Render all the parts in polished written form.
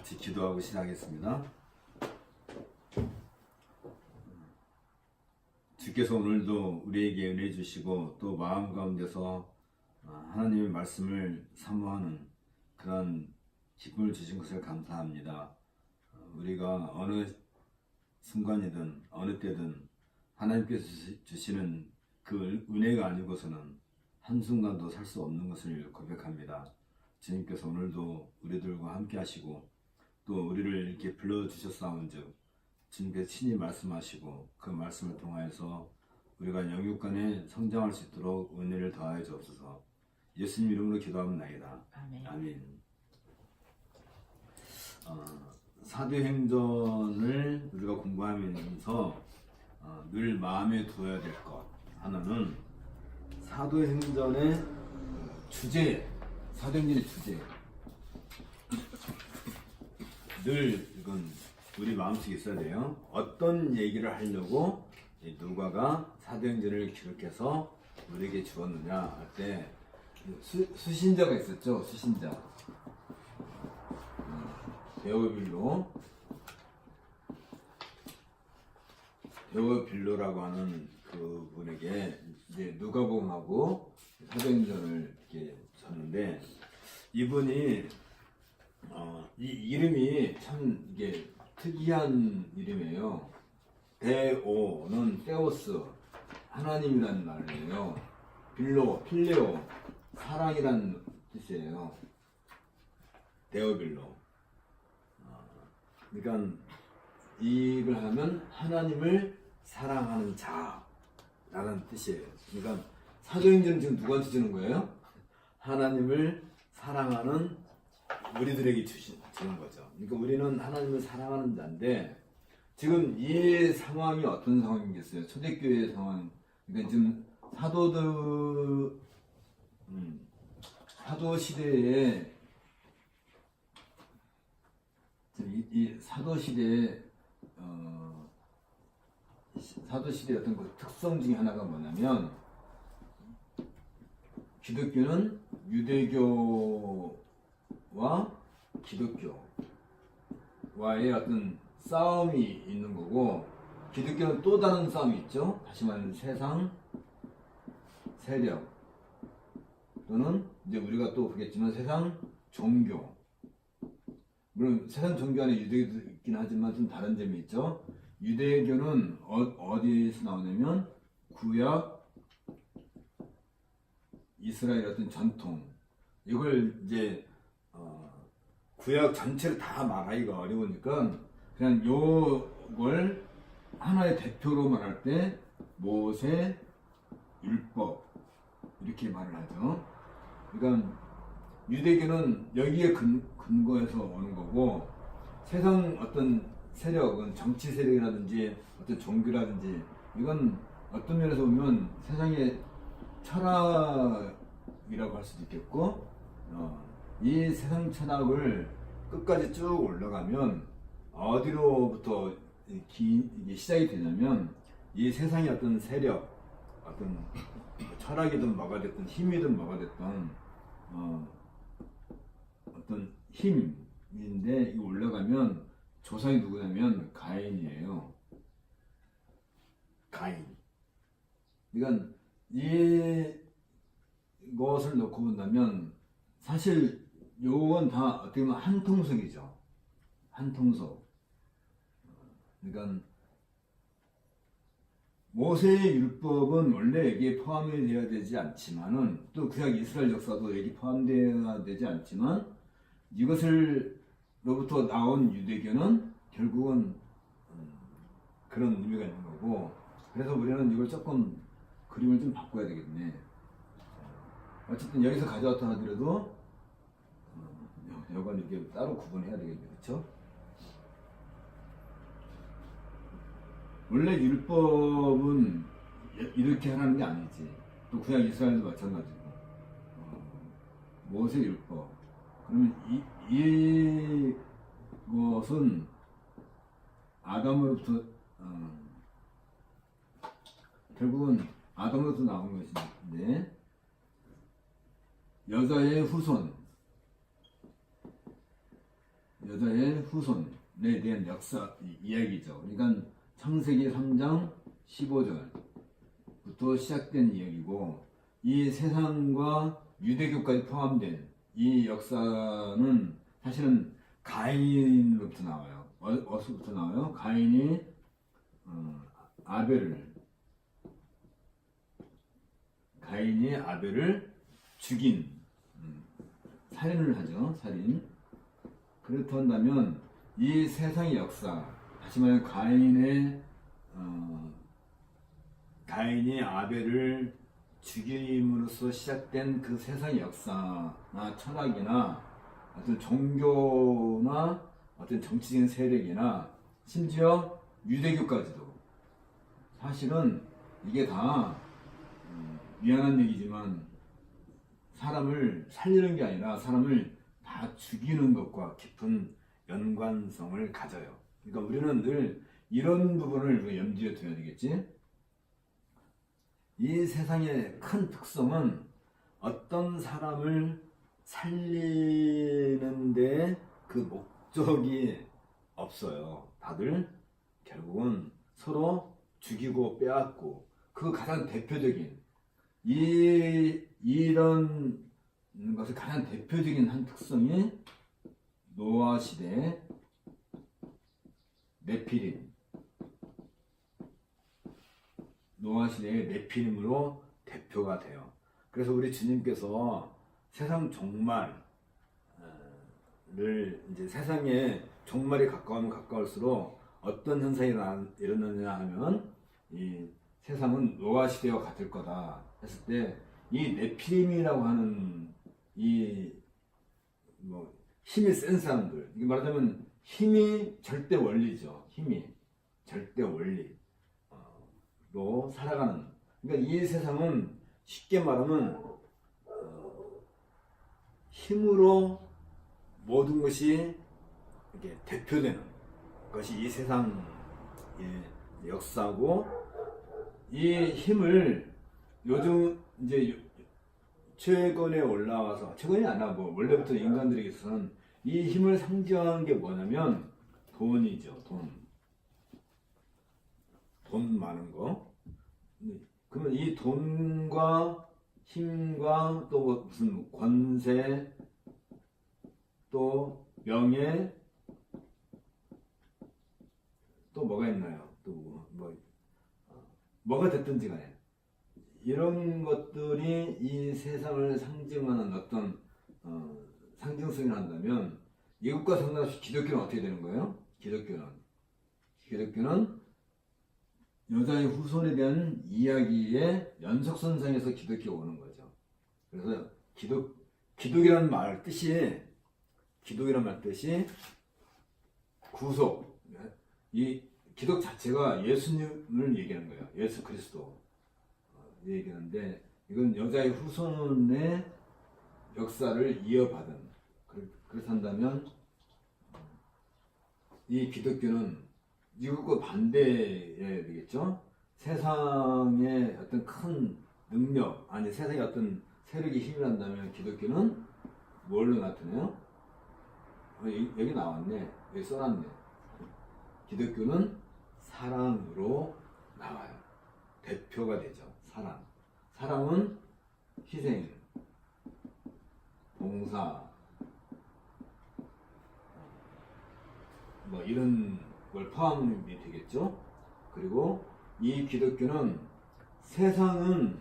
같이 기도하고 시작하겠습니다. 주께서 오늘도 우리에게 은혜 주시고 또 마음 가운데서 하나님의 말씀을 사모하는 그런 기쁨을 주신 것을 감사합니다. 우리가 어느 순간이든 어느 때든 하나님께서 주시는 그 은혜가 아니고서는 한순간도 살 수 없는 것을 고백합니다. 주님께서 오늘도 우리들과 함께 하시고 또 우리를 이렇게 불러주셨사온즉 주님께서 친히 말씀하시고 그 말씀을 통하여서 우리가 영육간에 성장할 수 있도록 은혜를 더하여 주옵소서. 예수님 이름으로 기도합니다. 아멘. 아멘. 사도행전을 우리가 공부하면서 늘 마음에 두어야 될 것 하나는 사도행전의 주제, 사도행전의 주제. 늘 이건 우리 마음속에 있어야 돼요. 어떤 얘기를 하려고 누가가 사도행전을 기록해서 우리에게 주었느냐 할 때 수신자가 있었죠. 수신자. 데오빌로라고 하는 그 분에게 이제 누가복음하고 사도행전을 이렇게 줬는데 이분이 이 이름이 참 이게 특이한 이름이에요. 데오는 테오스 하나님이라는 말이에요. 필레오 사랑이라는 뜻이에요. 데오빌로. 그러니까 이걸 하면 하나님을 사랑하는 자라는 뜻이에요. 그러니까 사도행전은 지금 누구한테 주는 거예요? 하나님을 사랑하는 우리들에게 주는 거죠. 그러니까 우리는 하나님을 사랑하는 자인데 지금 이 상황이 어떤 상황이겠어요? 초대교회 상황. 그러니까 지금 사도 시대에 이 사도 시대의 어떤 그 특성 중에 하나가 뭐냐면 기독교는 유대교와 기독교와의 어떤 싸움이 있는 거고 기독교는 또 다른 싸움이 있죠. 다시 말하면 세상 세력 또는 이제 우리가 또 보겠지만 세상 종교. 물론 세상 종교 안에 유대교도 있긴 하지만 좀 다른 점이 있죠. 유대교는 어디에서 나오냐면 구약 이스라엘 어떤 전통 이걸 이제 구약 전체를 다 말하기가 어려우니까 그냥 요걸 하나의 대표로 말할 때 모세 율법 이렇게 말을 하죠. 그러니까 유대교는 여기에 근거해서 오는 거고 세상 어떤 세력은 정치 세력이라든지 어떤 종교라든지 이건 어떤 면에서 보면 세상의 철학이라고 할 수도 있겠고 이 세상 철학을 끝까지 쭉 올라가면 어디로부터 이게 시작이 되냐면 이 세상의 어떤 세력 어떤 철학이든 뭐가 됐든 힘이든 뭐가 됐든 어떤 힘인데 이 올라가면 조상이 누구냐면 가인이에요. 가인. 그러니까 이것을 놓고 본다면 사실 요건 다 어떻게 보면 한 통속이죠. 한 통속. 그러니까 모세의 율법은 원래 여기에 포함이 되어야 되지 않지만은 또 구약 이스라엘 역사도 여기 포함되어야 되지 않지만 이것을로부터 나온 유대교는 결국은 그런 의미가 있는 거고 그래서 우리는 이걸 조금 그림을 좀 바꿔야 되겠네. 어쨌든 여기서 가져왔다 하더라도 이건 이렇게 따로 구분해야 되겠네. 그렇죠? 원래 율법은 이렇게 하라는 게 아니지. 또 구약 이스라엘도 마찬가지고. 모세 율법. 그러면 이것은 아담으로부터 결국은 아담으로부터 나온 것인데 여자의 후손 여자의 후손에 대한 역사 이야기죠. 그러니까 창세기 3장 15절부터 시작된 이야기고, 이 세상과 유대교까지 포함된 이 역사는 사실은 가인으로부터 나와요. 어디서부터 나와요? 가인이 아벨을 죽인, 살인을 하죠. 살인. 그렇다면 이 세상의 역사, 다시 말해 가인이 아벨을 죽임으로써 시작된 그 세상의 역사나 철학이나 어떤 종교나 어떤 정치적인 세력이나 심지어 유대교까지도, 사실은 이게 다 미안한 얘기지만 사람을 살리는 게 아니라 사람을 다 죽이는 것과 깊은 연관성을 가져요. 그러니까 우리는 늘 이런 부분을 우리가 염두에 둬야 되겠지. 이 세상의 큰 특성은 어떤 사람을 살리는데 그 목적이 없어요. 다들 결국은 서로 죽이고 빼앗고, 그 가장 대표적인 이런 것의 가장 대표적인 한 특성이 노아 시대의 네피림으로 대표가 돼요. 그래서 우리 주님께서 세상 종말을, 이제 세상에 종말이 가까우면 가까울수록 어떤 현상이 일어나느냐 하면, 이 세상은 노아 시대와 같을 거다 했을 때, 이 네피림이라고 하는 힘이 센 사람들, 이게 말하자면 힘이 절대 원리죠. 힘이 절대 원리로 살아가는. 그러니까 이 세상은 쉽게 말하면 힘으로 모든 것이 이렇게 대표되는 것이 이 세상의 역사고, 이 힘을 요즘 이제 최근에 올라와서, 최근이 아니라 원래부터 인간들에게 있어서는 이 힘을 상징하는 게 뭐냐면 돈이죠. 돈 많은 거. 그러면 이 돈과 힘과 또 무슨 권세, 또 명예, 또 뭐가 있나요? 또 뭐가 됐든지 간에 이런 것들이 이 세상을 상징하는 어떤 상징성이 한다면, 이것과 상관없이 기독교는 어떻게 되는 거예요? 기독교는 여자의 후손에 대한 이야기의 연속선상에서 기독교가 오는 거죠. 그래서 기독이라는 말 뜻이 구속, 이 기독 자체가 예수님을 얘기하는 거예요. 예수 그리스도 얘기하는데, 이건 여자의 후손의 역사를 이어받은, 그렇다면 이 기독교는 이것과 반대해야 되겠죠. 세상의 어떤 큰 능력, 아니 세상의 어떤 세력이 힘이 난다면 기독교는 뭘로 나타나요? 여기 나왔네. 여기 써놨네. 기독교는 사랑으로 나와요. 대표가 되죠. 사랑은 희생, 봉사, 이런 걸 포함이 되겠죠. 그리고 이 기독교는 세상은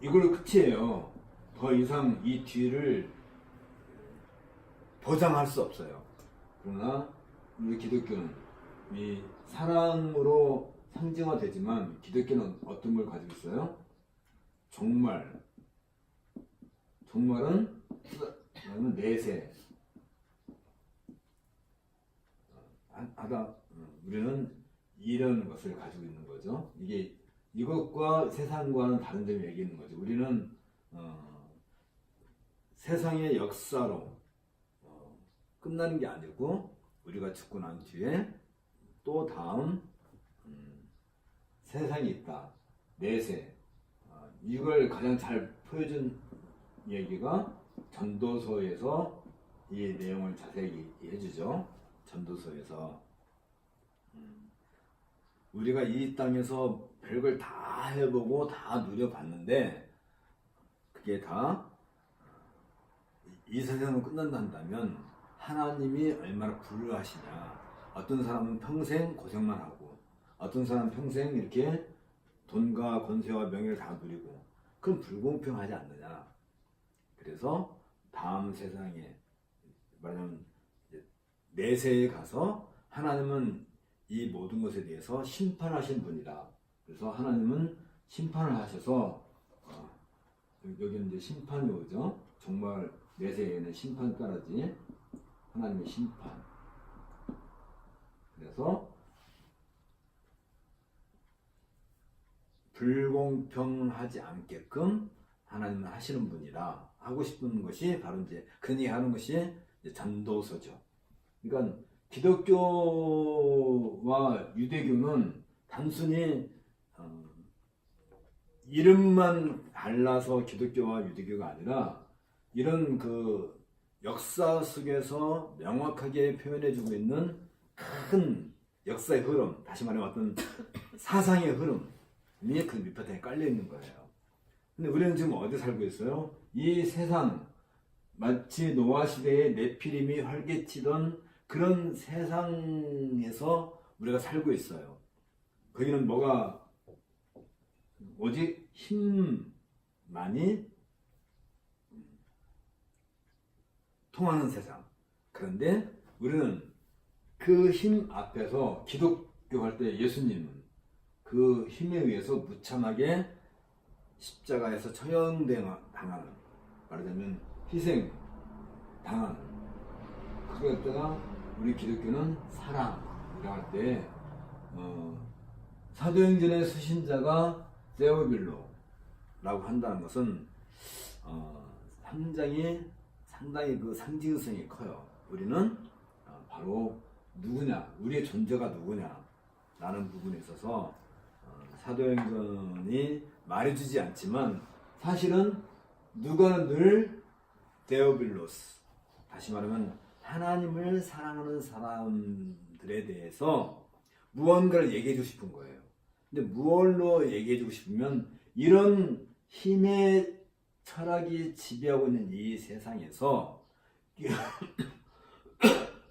이걸로 끝이에요. 더 이상 이 뒤를 보장할 수 없어요. 그러나 우리 기독교는 이 사랑으로 상징화되지만, 기독교는 어떤 걸 가지고 있어요? 종말은 내세 하다. 우리는 이런 것을 가지고 있는 거죠. 이것과 세상과는 다른 점이 여기 있는 거죠. 우리는 세상의 역사로 끝나는 게 아니고, 우리가 죽고 난 뒤에 또 다음 세상이 있다. 내세. 이걸 가장 잘 보여준 얘기가 전도서에서 이 내용을 자세히 해주죠. 전도서에서 우리가 이 땅에서 별걸 다 해보고 다 누려봤는데 그게 다 이 세상으로 끝난다면 하나님이 얼마나 불우하시냐. 어떤 사람은 평생 고생만 하고 어떤 사람은 평생 이렇게 돈과 권세와 명예를 다 누리고 그럼 불공평하지 않느냐. 그래서 다음 세상에 말하자면 내세에 가서 하나님은 이 모든 것에 대해서 심판하신 분이다. 그래서 하나님은 심판을 하셔서 여기는 이제 심판이 오죠. 정말 내세에는 심판까지 하나님의 심판. 그래서 불공평하지 않게끔 하나님은 하시는 분이다. 하고 싶은 것이 바로 이제 그니 하는 것이 이제 전도서죠. 그러니까 기독교와 유대교는 단순히 이름만 달라서 기독교와 유대교가 아니라 이런 그 역사 속에서 명확하게 표현해주고 있는 큰 역사의 흐름, 다시 말하면 어떤 사상의 흐름이 그 밑바탕에 깔려 있는 거예요. 근데 우리는 지금 어디 살고 있어요? 이 세상, 마치 노아 시대에 네피림이 활개치던 그런 세상에서 우리가 살고 있어요. 거기는 뭐가 오직 힘만이 통하는 세상. 그런데 우리는 그 힘 앞에서 기독교 할 때 예수님은 그 힘에 의해서 무참하게 십자가에서 처형당하는, 말하자면 희생 당하는, 그랬다가 우리 기독교는 사랑이라고 할 때 사도행전의 수신자가 세오빌로라고 한다는 것은 상당히 그 상징성이 커요. 우리는 바로 누구냐, 우리의 존재가 누구냐 라는 부분에 있어서 사도행전이 말해주지 않지만 사실은 누가는 늘 데오빌로스, 다시 말하면 하나님을 사랑하는 사람들에 대해서 무언가를 얘기해주고 싶은 거예요. 근데 무얼로 얘기해주고 싶으면 이런 힘의 철학이 지배하고 있는 이 세상에서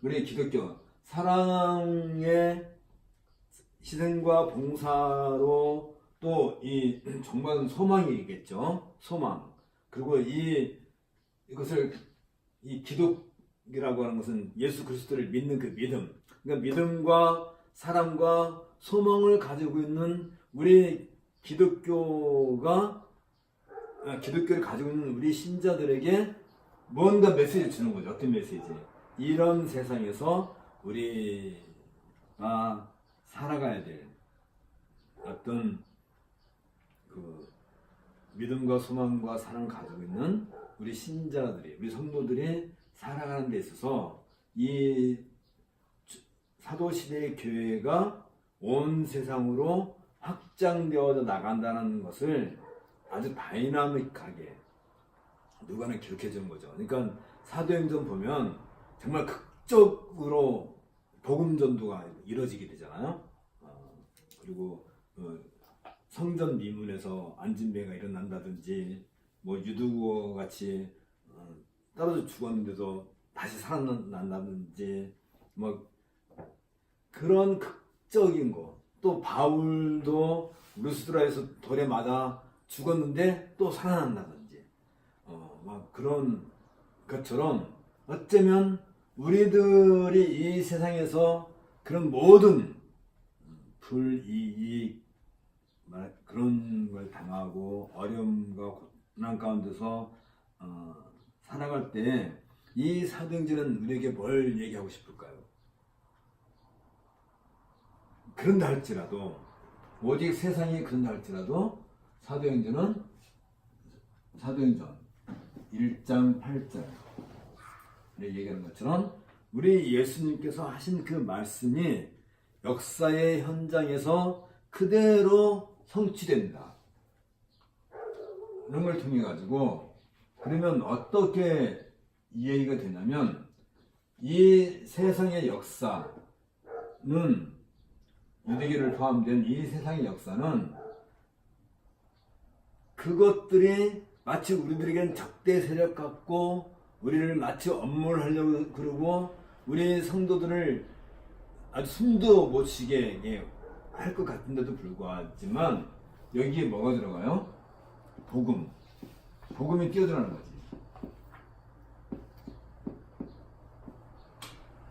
우리 기독교 사랑의 희생과 봉사로 또 이 정말 소망이겠죠. 소망. 그리고 이것을 이 기독이라고 하는 것은 예수 그리스도를 믿는 그 믿음. 그러니까 믿음과 사랑과 소망을 가지고 있는 우리 기독교를 가지고 있는 우리 신자들에게 뭔가 메시지를 주는 거죠. 어떤 메시지? 이런 세상에서 우리가 살아가야 될 어떤 그 믿음과 소망과 사랑을 가지고 있는 우리 신자들이, 우리 성도들이 살아가는 데 있어서 이 사도시대의 교회가 온 세상으로 확장되어 나간다는 것을 아주 다이나믹하게 누가는 기록해 주는 거죠. 그러니까 사도행전 보면 정말 극적으로 복음 전도가 이루어지게 되잖아요. 그리고 성전 미문에서 안진배가 일어난다든지, 뭐 유두고 같이 떨어져 죽었는데도 다시 살아난다든지, 뭐 그런 극적인 거. 또 바울도 루스드라에서 돌에 맞아 죽었는데 또 살아난다든지, 막 그런 것처럼 어쩌면 우리들이 이 세상에서 그런 모든 불이익, 그런 걸 당하고 어려움과 고난 가운데서 살아갈 때 이 사도행전은 우리에게 뭘 얘기하고 싶을까요? 그런다 할지라도, 오직 세상이 그런다 할지라도 사도행전 1장 8절에 얘기하는 것처럼 우리 예수님께서 하신 그 말씀이 역사의 현장에서 그대로 성취된다. 이런 걸 통해 가지고, 그러면 어떻게 이해가 되냐면 이 세상의 역사는, 유대교를 포함된 이 세상의 역사는 그것들이 마치 우리들에겐 적대 세력 같고 우리를 마치 업무를 하려고 그러고 우리 성도들을 아주 숨도 못 쉬게 할 것 같은데도 불구하지만 여기에 뭐가 들어가요? 복음이 뛰어들어가는 거지.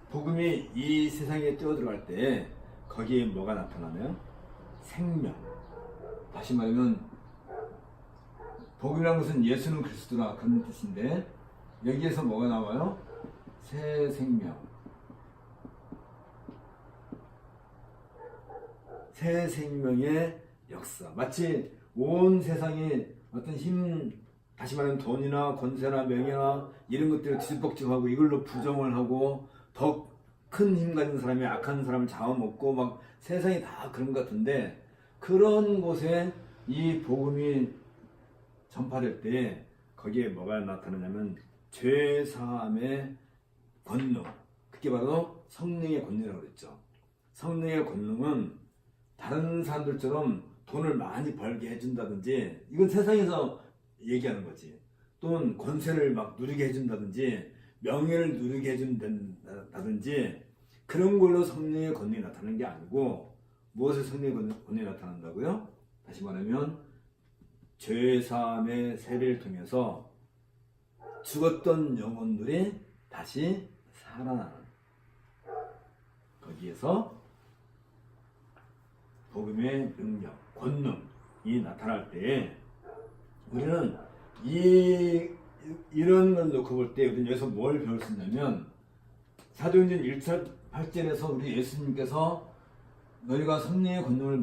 복음이 이 세상에 뛰어들어갈 때 거기에 뭐가 나타나나요? 생명. 다시 말하면 복음이라는 것은 예수는 그리스도라 그런 뜻인데 여기에서 뭐가 나와요? 새 생명. 새 생명의 역사. 마치 온 세상이 어떤 힘, 다시 말하면 돈이나 권세나 명예나 이런 것들을 뒤집박죽하고 이걸로 부정을 하고 더 큰 힘 가진 사람이 악한 사람을 잡아먹고 막 세상이 다 그런 것 같은데, 그런 곳에 이 복음이 전파될 때 거기에 뭐가 나타나냐면 죄사함의 권능. 그게 바로 성령의 권능이라고 그랬죠. 성령의 권능은 다른 사람들처럼 돈을 많이 벌게 해준다든지, 이건 세상에서 얘기하는 거지. 또는 권세를 막 누리게 해준다든지 명예를 누리게 해준다든지 그런 걸로 성령의 권능이 나타나는 게 아니고, 무엇에 성령의 권능이 나타난다고요? 다시 말하면 죄사함의 세례를 통해서 죽었던 영혼들이 다시 살아나는, 거기에서 복음의 능력, 권능이 나타날 때 우리는 이런 걸 놓고 볼 때 우리는 여기서 뭘 배울 수 있냐면, 사도행전 1차 8절에서 우리 예수님께서 너희가 성령의 권능을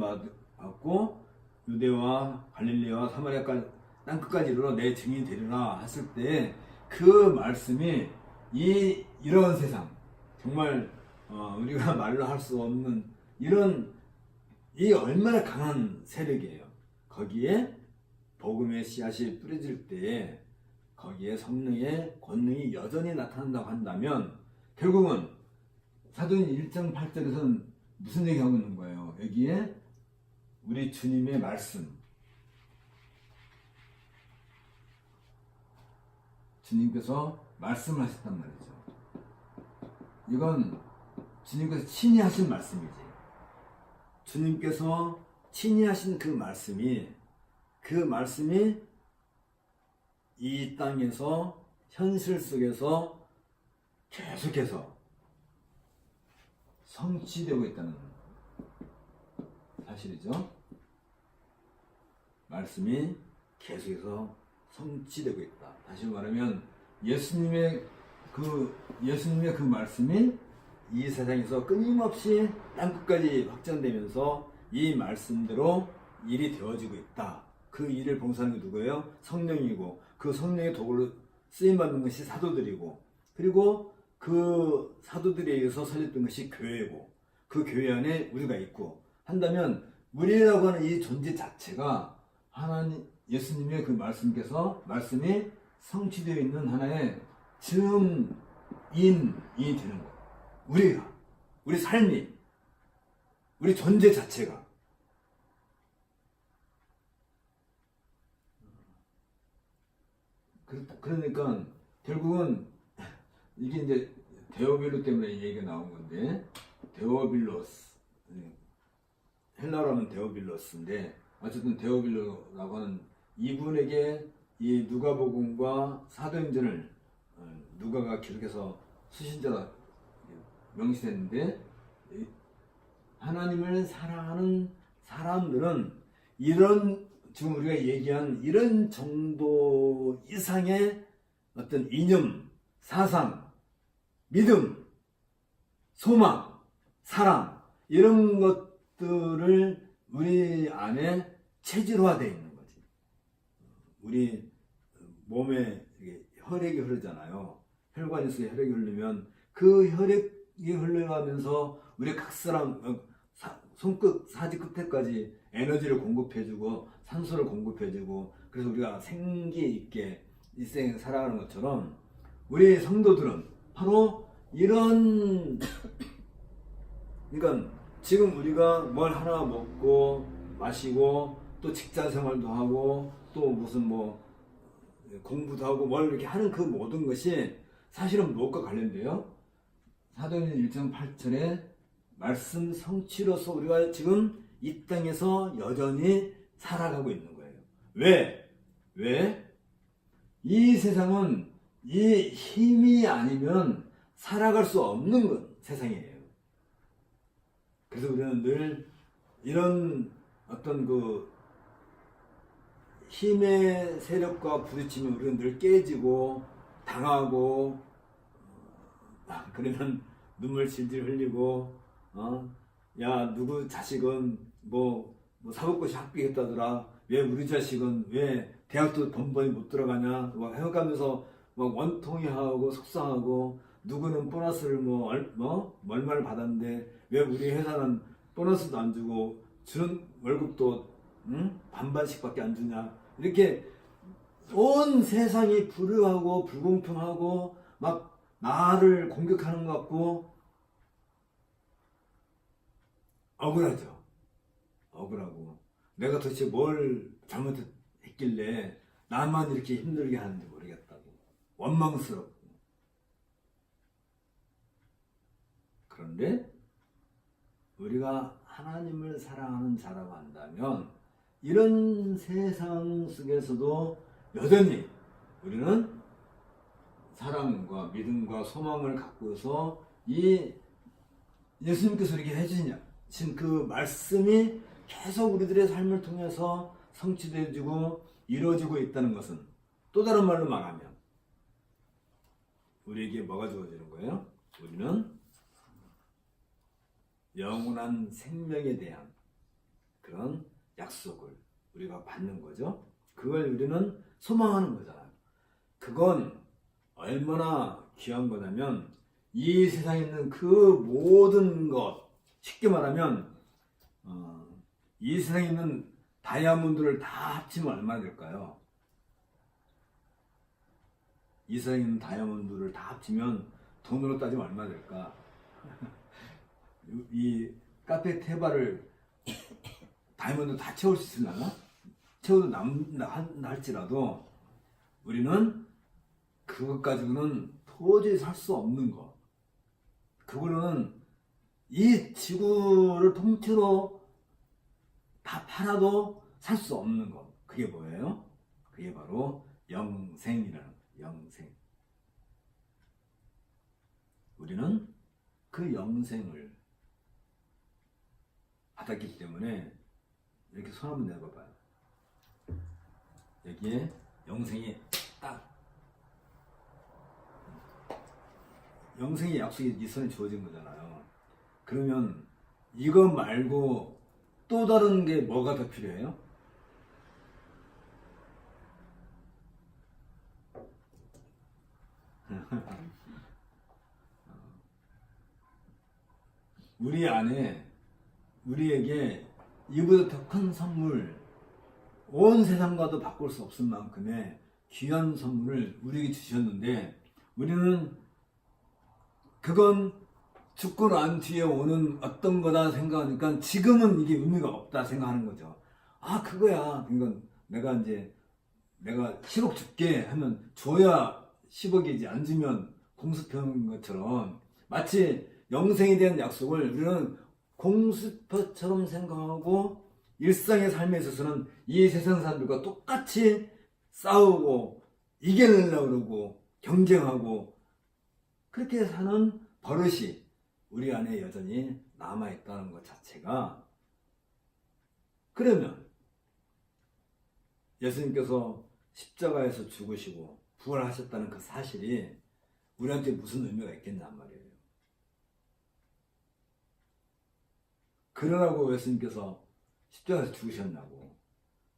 받고 유대와 갈릴리와 사마리아까지 땅끝까지 이르러 내 증인이 되리라 했을 때 그 말씀이 이런 세상, 정말 우리가 말로 할 수 없는 이 얼마나 강한 세력이에요. 거기에 복음의 씨앗이 뿌려질 때에 거기에 성령의 권능이 여전히 나타난다고 한다면, 결국은 사도행전 1장 8절에서는 무슨 얘기하고 있는 거예요? 여기에 우리 주님의 말씀, 주님께서 말씀하셨단 말이죠. 이건 주님께서 친히 하신 말씀이지. 주님께서 친히 하신 그 말씀이 이 땅에서 현실 속에서 계속해서 성취되고 있다는 사실이죠. 말씀이 계속해서 성취되고 있다. 다시 말하면 예수님의 그 말씀이 이 세상에서 끊임없이 땅끝까지 확장되면서 이 말씀대로 일이 되어지고 있다. 그 일을 봉사하는 게 누구예요? 성령이고, 그 성령의 도구로 쓰임받는 것이 사도들이고, 그리고 그 사도들에 의해서 설립된 것이 교회고, 그 교회 안에 우리가 있고 한다면, 우리라고 하는 이 존재 자체가 하나님, 예수님의 그 말씀이 성취되어 있는 하나의 증인이 되는 거예요. 우리 삶이, 우리 존재 자체가. 그러니까 결국은 이게 이제 데오빌로 때문에 얘기가 나온 건데, 데오빌로스, 헬라어로 하면 데오빌로스인데 어쨌든 데오빌로라고 하는 이분에게 이 누가복음과 사도행전을 누가가 기록해서 수신자가 명시했는데, 하나님을 사랑하는 사람들은 지금 우리가 얘기한 이런 정도 이상의 어떤 이념, 사상, 믿음, 소망, 사랑, 이런 것들을 우리 안에 체질화되어 있는 거지. 우리 몸에 혈액이 흐르잖아요. 혈관 속에 혈액이 흐르면 그 혈액이 흘러가면서 우리 각 사람 손끝 사지 끝에까지 에너지를 공급해주고 산소를 공급해주고, 그래서 우리가 생기 있게 일생을 살아가는 것처럼 우리 성도들은 바로 이런 그러니까 지금 우리가 뭘 하나 먹고 마시고 또 직장 생활도 하고 또 무슨 뭐 공부도 하고 뭘 이렇게 하는 그 모든 것이 사실은 무엇과 관련돼요? 사도행전 1장 8절에 말씀 성취로서 우리가 지금 이 땅에서 여전히 살아가고 있는 거예요. 왜? 왜? 이 세상은 이 힘이 아니면 살아갈 수 없는 세상이에요. 그래서 우리는 늘 이런 어떤 그 힘의 세력과 부딪히면 우리는 늘 깨지고 당하고 그러면 눈물 질질 흘리고 야 누구 자식은 뭐 사법고시 합격했다더라, 왜 우리 자식은 왜 대학도 번번이 못 들어가냐 막 해가면서 막 원통이 하고 속상하고, 누구는 보너스를 얼마를 받았는데 왜 우리 회사는 보너스도 안 주고 주는 월급도 반반씩밖에 안 주냐, 이렇게 온 세상이 불효하고 불공평하고 막 나를 공격하는 것 같고 억울하죠. 억울하고 내가 도대체 뭘 잘못했길래 나만 이렇게 힘들게 하는지 모르겠다고 원망스럽고. 그런데 우리가 하나님을 사랑하는 자라고 한다면 이런 세상 속에서도 여전히 우리는 사랑과 믿음과 소망을 갖고서 이 예수님께서 이렇게 해주신 그 말씀이 계속 우리들의 삶을 통해서 성취되어지고 이루어지고 있다는 것은, 또 다른 말로 말하면 우리에게 뭐가 주어지는 거예요? 우리는 영원한 생명에 대한 그런 약속을 우리가 받는 거죠. 그걸 우리는 소망하는 거잖아요. 그건 얼마나 귀한 거냐면 이 세상에 있는 그 모든 것, 쉽게 말하면 이 세상에 있는 다이아몬드를 다 합치면 얼마나 될까요? 이 세상에 있는 다이아몬드를 다 합치면 돈으로 따지면 얼마나 될까? 이 카페 테바를 다이아몬드 다 채울 수 있으려나? 채워도 남는다 할지라도 우리는 그것 가지고는 도저히 살 수 없는 것, 그걸로는 이 지구를 통째로 다 팔아도 살 수 없는 것, 그게 뭐예요? 그게 바로 영생이라는 거예요. 영생. 우리는 그 영생을 받았기 때문에 이렇게 손 한번 내봐봐요. 여기에 영생이 딱, 영생의 약속이 네 손에 주어진 거잖아요. 그러면 이거 말고 또 다른 게 뭐가 더 필요해요? 우리 안에 우리에게 이보다 더 큰 선물, 온 세상과도 바꿀 수 없을 만큼의 귀한 선물을 우리에게 주셨는데, 우리는 그건 죽고 난 뒤에 오는 어떤 거다 생각하니까 지금은 이게 의미가 없다 생각하는 거죠. 아, 그거야. 그러니까 내가 10억 줄게 하면 줘야 10억이지, 안 주면 공수표인 것처럼, 마치 영생에 대한 약속을 우리는 공수표처럼 생각하고 일상의 삶에 있어서는 이 세상 사람들과 똑같이 싸우고 이겨내려고 그러고 경쟁하고 그렇게 사는 버릇이 우리 안에 여전히 남아있다는 것 자체가, 그러면 예수님께서 십자가에서 죽으시고 부활하셨다는 그 사실이 우리한테 무슨 의미가 있겠냔 말이에요. 그러라고 예수님께서 십자가에서 죽으셨냐고.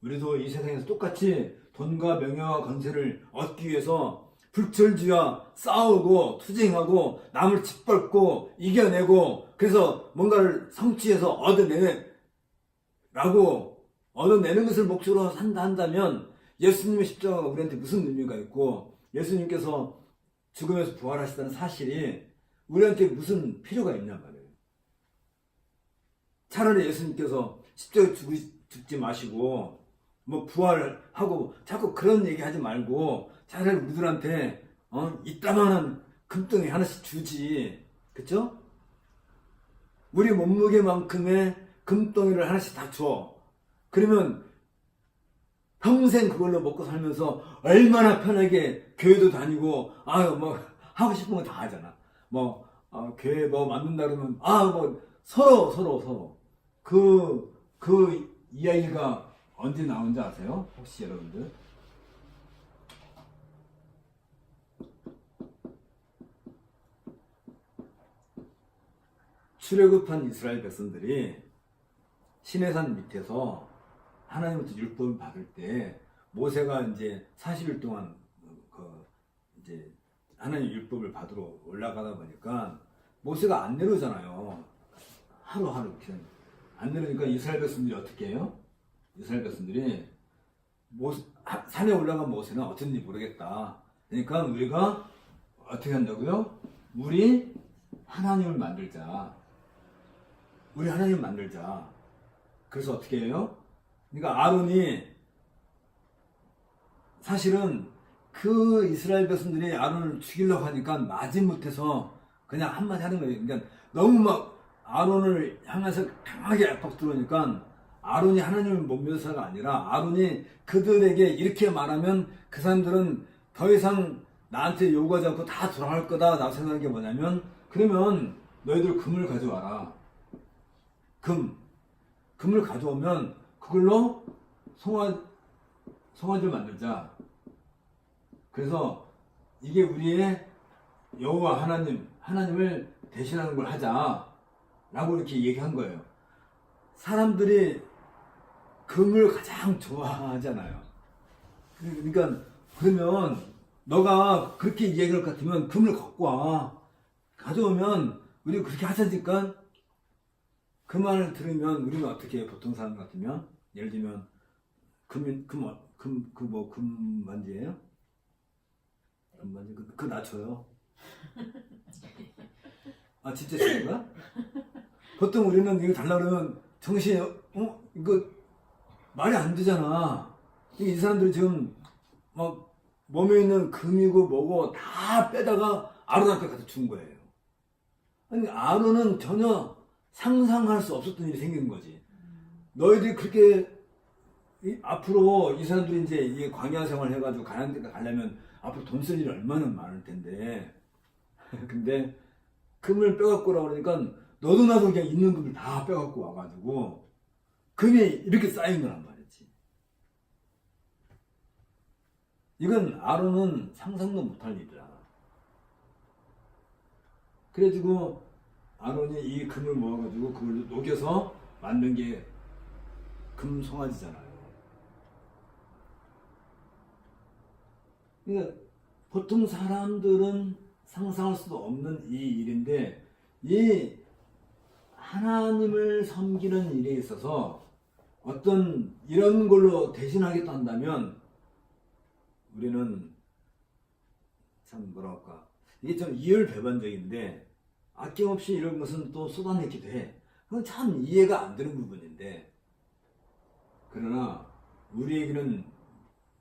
우리도 이 세상에서 똑같이 돈과 명예와 건세를 얻기 위해서 불철주야 싸우고 투쟁하고 남을 짓밟고 이겨내고, 그래서 뭔가를 성취해서 얻어내는 것을 목적으로 산다 한다면 예수님의 십자가가 우리한테 무슨 의미가 있고, 예수님께서 죽음에서 부활하시다는 사실이 우리한테 무슨 필요가 있냐 말이에요. 차라리 예수님께서 십자가에 죽지 마시고 뭐 부활하고 자꾸 그런 얘기 하지 말고 차라리 우리들한테 이따만한 금덩이 하나씩 주지. 그쵸? 우리 몸무게만큼의 금덩이를 하나씩 다 줘. 그러면 평생 그걸로 먹고 살면서 얼마나 편하게 교회도 다니고 뭐 하고 싶은 거 다 하잖아. 뭐 교회 뭐 만든다 그러면 뭐 서로 그 이야기가 언제 나온지 아세요? 혹시 여러분들? 출애굽한 이스라엘 백성들이 시내산 밑에서 하나님부터 율법을 받을 때 모세가 이제 40일 동안 이제 하나님 율법을 받으러 올라가다 보니까 모세가 안 내려오잖아요. 하루하루 그냥 안 내려오니까 이스라엘 백성들이 어떻게 해요? 이스라엘 백성들이 산에 올라간 모세는 어쩐지 모르겠다. 그러니까 우리가 어떻게 한다고요? 우리 하나님을 만들자. 우리 하나님을 만들자. 그래서 어떻게 해요? 그러니까 아론이 사실은 그 이스라엘 백성들이 아론을 죽이려고 하니까 마지못해서 그냥 한마디 하는 거예요. 그러니까 너무 막 아론을 향해서 강하게 압박 들어오니까 아론이 하나님을 못 믿어서가 아니라 아론이 그들에게 이렇게 말하면 그 사람들은 더 이상 나한테 요구하지 않고 다 돌아갈 거다 라고 생각하는 게 뭐냐면 그러면 너희들 금을 가져와라. 금을 가져오면 그걸로 송아지를 만들자. 그래서 이게 우리의 여호와 하나님을 대신하는 걸 하자 라고 이렇게 얘기한 거예요. 사람들이 금을 가장 좋아하잖아요. 그러니까 그러면 너가 그렇게 얘기할 것 같으면 금을 갖고 와. 가져오면 우리 그렇게 하자니까 그 말을 들으면 우리는 어떻게 해요? 보통 사람 같으면 예를 들면 금반지예요? 금반지 그거 낮춰요. 진짜 주는 거야? 보통 우리는 이거 달라 그러면 정신이 이거 말이 안 되잖아. 이 사람들이 지금 막 몸에 있는 금이고 뭐고 다 빼다가 아론한테 갖다 준 거예요. 아니 아론은 전혀 상상할 수 없었던 일이 생긴 거지. 너희들이 그렇게 앞으로 이 사람들이 이제 이 광야 생활 해가지고 가는 데 가려면 앞으로 돈 쓸 일이 얼마나 많을 텐데. 근데 금을 빼갖고 오라고 그러니까 너도 나도 그냥 있는 금을 다 빼갖고 와가지고 금이 이렇게 쌓인 거란 말이지. 이건 아론은 상상도 못할 일이야. 그래가지고 아론이 이 금을 모아가지고 그걸 녹여서 만든 게 금 송아지잖아요. 그러니까 보통 사람들은 상상할 수도 없는 이 일인데 이 하나님을 섬기는 일에 있어서 어떤 이런 걸로 대신하겠다 한다면 우리는 참 뭐랄까 이게 좀 이율배반적인데 아낌없이 이런 것은 또 쏟아내기도 해. 그건 참 이해가 안 되는 부분인데 그러나 우리에게는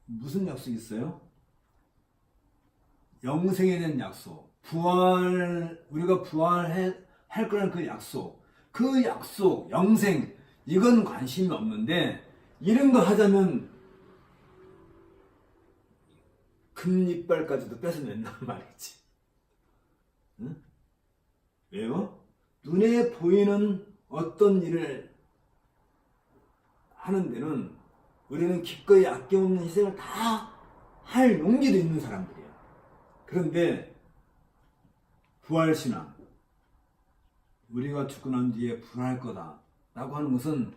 무슨 약속이 있어요? 영생에 대한 약속, 우리가 부활할 거라는 그 약속, 영생, 이건 관심이 없는데, 이런 거 하자면, 금이빨까지도 뺏어낸단 말이지. 응? 왜요? 눈에 보이는 어떤 일을 하는 데는 우리는 기꺼이 아낌없는 희생을 다 할 용기도 있는 사람들이야. 그런데 부활신앙, 우리가 죽고 난 뒤에 부활할 거다 라고 하는 것은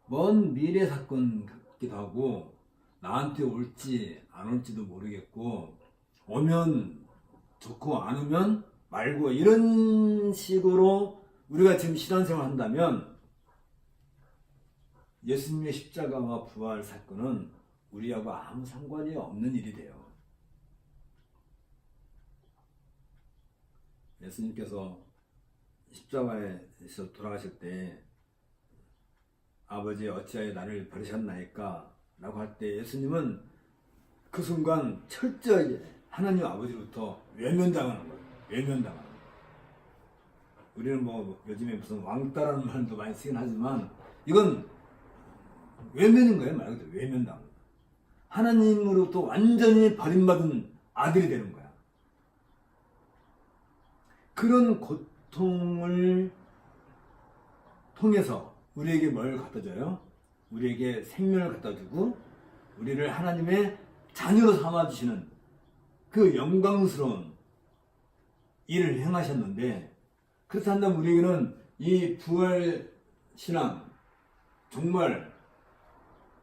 먼 미래 사건 같기도 하고 나한테 올지 안 올지도 모르겠고 오면 좋고 안 오면 말고 이런 식으로 우리가 지금 신앙생활 한다면 예수님의 십자가와 부활 사건은 우리하고 아무 상관이 없는 일이 돼요. 예수님께서 십자가에서 돌아가실 때 아버지 어찌하여 나를 버리셨나이까 라고 할 때 예수님은 그 순간 철저하게 하나님 아버지로부터 외면당하는 거예요. 외면당하는 거예요. 우리는 뭐 요즘에 무슨 왕따라는 말도 많이 쓰긴 하지만 이건 외면인 거예요. 말 그대로 외면당. 하나님으로부터 완전히 버림받은 아들이 되는 거야. 그런 고통을 통해서 우리에게 뭘 갖다 줘요? 우리에게 생명을 갖다 주고 우리를 하나님의 자녀로 삼아주시는 그 영광스러운 일을 행하셨는데, 그렇다 한다면 우리에게는 이 부활 신앙, 정말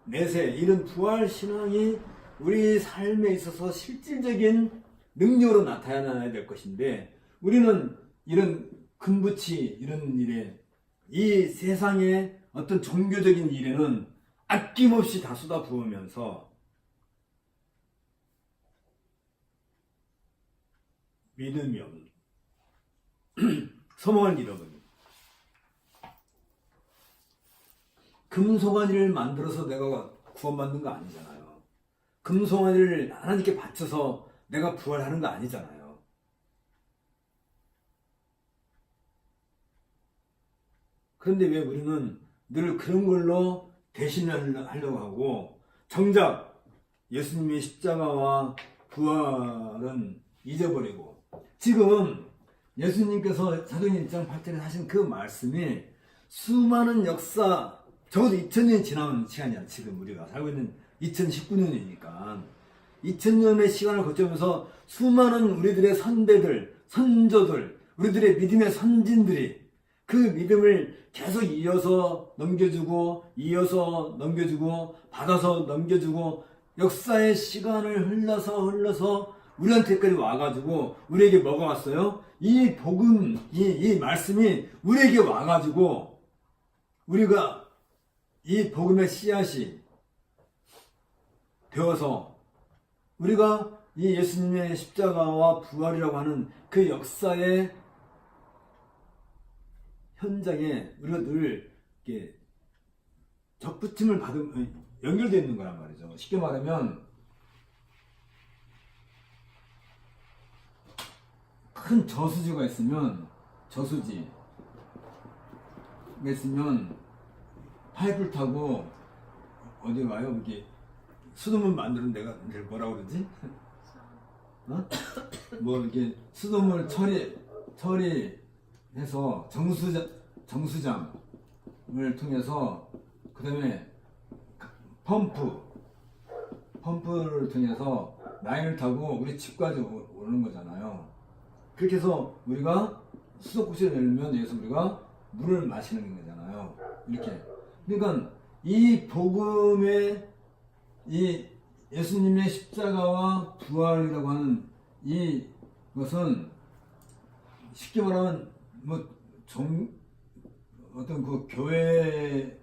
내세 이런 부활 신앙이 우리 삶에 있어서 실질적인 능력으로 나타나야 될 것인데, 우리는 이런 금붙이 이런 일에, 이 세상의 어떤 종교적인 일에는 아낌없이 다 쏟아부으면서 믿음이 없는 소망을 잃어버린, 금송아지를 만들어서 내가 구원받는 거 아니잖아요. 금송아지를 하나님께 바쳐서 내가 부활하는 거 아니잖아요. 그런데 왜 우리는 늘 그런 걸로 대신을 하려고 하고, 정작 예수님의 십자가와 부활은 잊어버리고, 지금 예수님께서 사도행 1장 8절에 하신 그 말씀이 수많은 역사, 적어도 2000년이 지난 시간이야. 지금 우리가 살고 있는 2019년이니까 2000년의 시간을 거쳐면서 수많은 우리들의 선배들, 선조들, 우리들의 믿음의 선진들이 그 믿음을 계속 이어서 넘겨주고, 이어서 넘겨주고, 받아서 넘겨주고, 역사의 시간을 흘러서 우리한테까지 와가지고, 우리에게 뭐가 왔어요? 이 복음, 이 말씀이 우리에게 와가지고, 우리가 이 복음의 씨앗이 되어서, 우리가 이 예수님의 십자가와 부활이라고 하는 그 역사의 현장에 우리가 늘 이렇게 접붙임을 연결되어 있는 거란 말이죠. 쉽게 말하면 큰 저수지가 있으면, 저수지가 있으면 파이프를 타고 어디 가요? 이렇게 수돗물 만드는 데가 뭐라 그러지? 어? 뭐 이렇게 수돗물 처리해서 정수장을 통해서, 그 다음에 펌프를 통해서 라인을 타고 우리 집까지 오는 거잖아요. 그렇게 해서 우리가 수도꼭지를 열면 여기서 우리가 물을 마시는 거잖아요. 이렇게. 그러니까 이 복음의, 이 예수님의 십자가와 부활이라고 하는 이것은 쉽게 말하면 어떤 그 교회,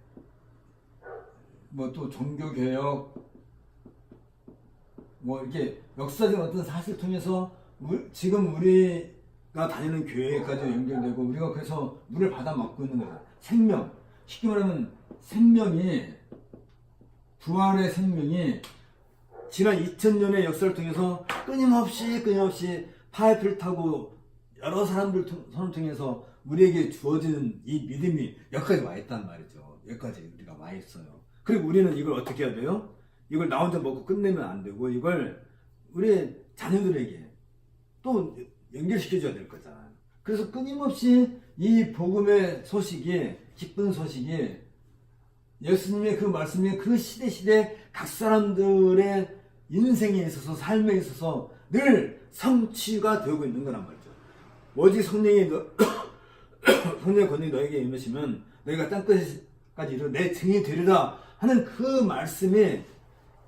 또 종교개혁, 이렇게 역사적 어떤 사실을 통해서 지금 우리가 다니는 교회까지 연결되고, 우리가 그래서 물을 받아 먹고 있는 거죠. 생명. 쉽게 말하면 부활의 생명이 지난 2000년의 역사를 통해서 끊임없이 파이프를 타고 여러 사람들 손을 통해서 우리에게 주어지는 이 믿음이 여기까지 와 있단 말이죠. 여기까지 우리가 와 있어요. 그리고 우리는 이걸 어떻게 해야 돼요? 이걸 나 혼자 먹고 끝내면 안 되고, 이걸 우리 자녀들에게 또 연결시켜줘야 될 거잖아요. 그래서 끊임없이 이 복음의 소식이, 기쁜 소식이, 예수님의 그 말씀이 그 시대 각 사람들의 인생에 있어서, 삶에 있어서 늘 성취가 되고 있는 거란 말이죠. 오직 성령의 권능이 너에게 임하시면 너희가 땅끝까지 이르러 내 증인이 되리라 하는 그 말씀이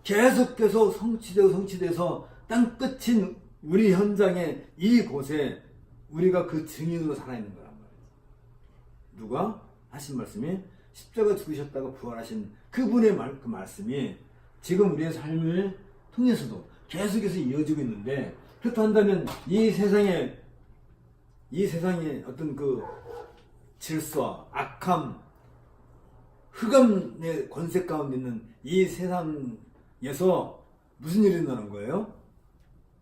계속해서 성취돼서 땅끝인 우리 현장에, 이곳에 우리가 그 증인으로 살아있는 거란 말이죠. 누가 하신 말씀이 십자가 죽으셨다가 부활하신 그분의 그 말씀이 지금 우리의 삶을 통해서도 계속해서 이어지고 있는데, 그렇다 한다면 이 세상에 이 세상에 어떤 그 질서, 악함, 흑암의 권세 가운데 있는 이 세상에서 무슨 일이 일어나는 거예요?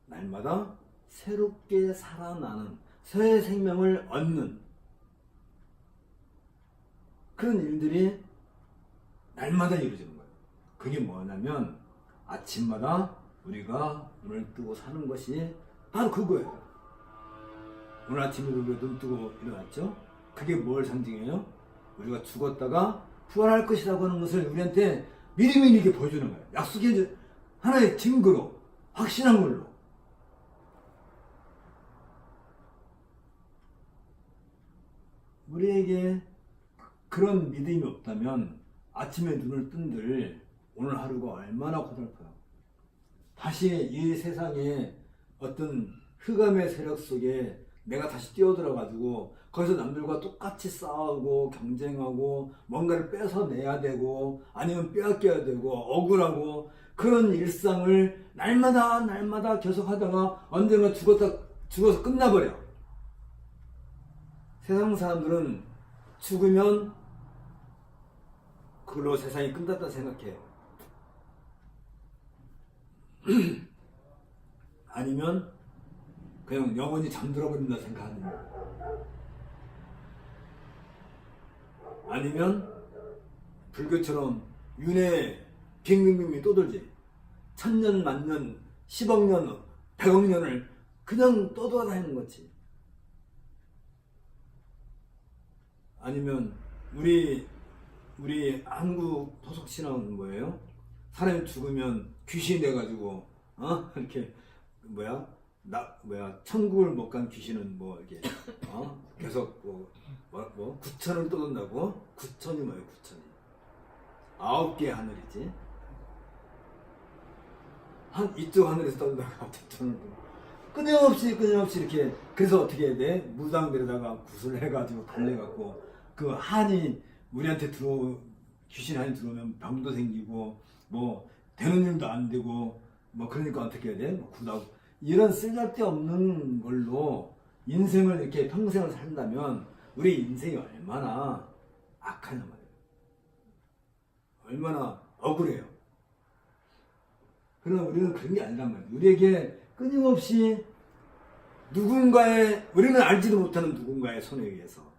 날마다 새롭게 살아나는, 새 생명을 얻는 그런 일들이 날마다 이루어지는 거예요. 그게 뭐냐면 아침마다 우리가 눈을 뜨고 사는 것이 바로 그거예요. 오늘 아침에 우리가 눈 뜨고 일어났죠? 그게 뭘 상징해요? 우리가 죽었다가 부활할 것이라고 하는 것을 우리한테 미리미리 이렇게 보여주는 거예요. 약속해 하나의 증거로, 확신한 걸로. 우리에게 그런 믿음이 없다면 아침에 눈을 뜬들 오늘 하루가 얼마나 고달파요. 다시 이 세상에 어떤 흑암의 세력 속에 내가 다시 뛰어들어가지고 거기서 남들과 똑같이 싸우고 경쟁하고 뭔가를 뺏어내야 되고 아니면 빼앗겨야 되고 억울하고 그런 일상을 날마다 계속 하다가 언젠가 죽어서 끝나버려. 세상 사람들은 죽으면 그걸로 세상이 끝났다 생각해요. 아니면 그냥 영원히 잠들어 버린다 생각하는 거예요. 아니면 불교처럼 윤회 빙빙빙 떠돌지. 1000년, 만년, 10억 년, 100억 년을 그냥 떠돌아다니는 거지. 아니면 우리 한국 토속 신앙은 뭐예요? 사람이 죽으면 귀신이 돼가지고 이렇게 천국을 못 간 귀신은 뭐 이렇게 계속 구천을 떠돈다고? 구천이 뭐예요? 구천이 9개의 하늘이지. 이쪽 하늘에서 떠돈다가 저쪽을 끊임없이 이렇게. 그래서 어떻게 해야 돼? 무당들에다가 굿을 해가지고 달래갖고 그 한이 우리한테 귀신 한이 들어오면 병도 생기고 뭐 되는 일도 안 되고 뭐 그러니까 어떻게 해야 돼? 뭐 굿하고 이런 쓸데없는 걸로 인생을 이렇게 평생을 산다면 우리 인생이 얼마나 악하냐 말이에요. 얼마나 억울해요. 그러나 우리는 그런 게 아니란 말이에요. 우리에게 끊임없이 우리는 알지도 못하는 누군가의 손에 의해서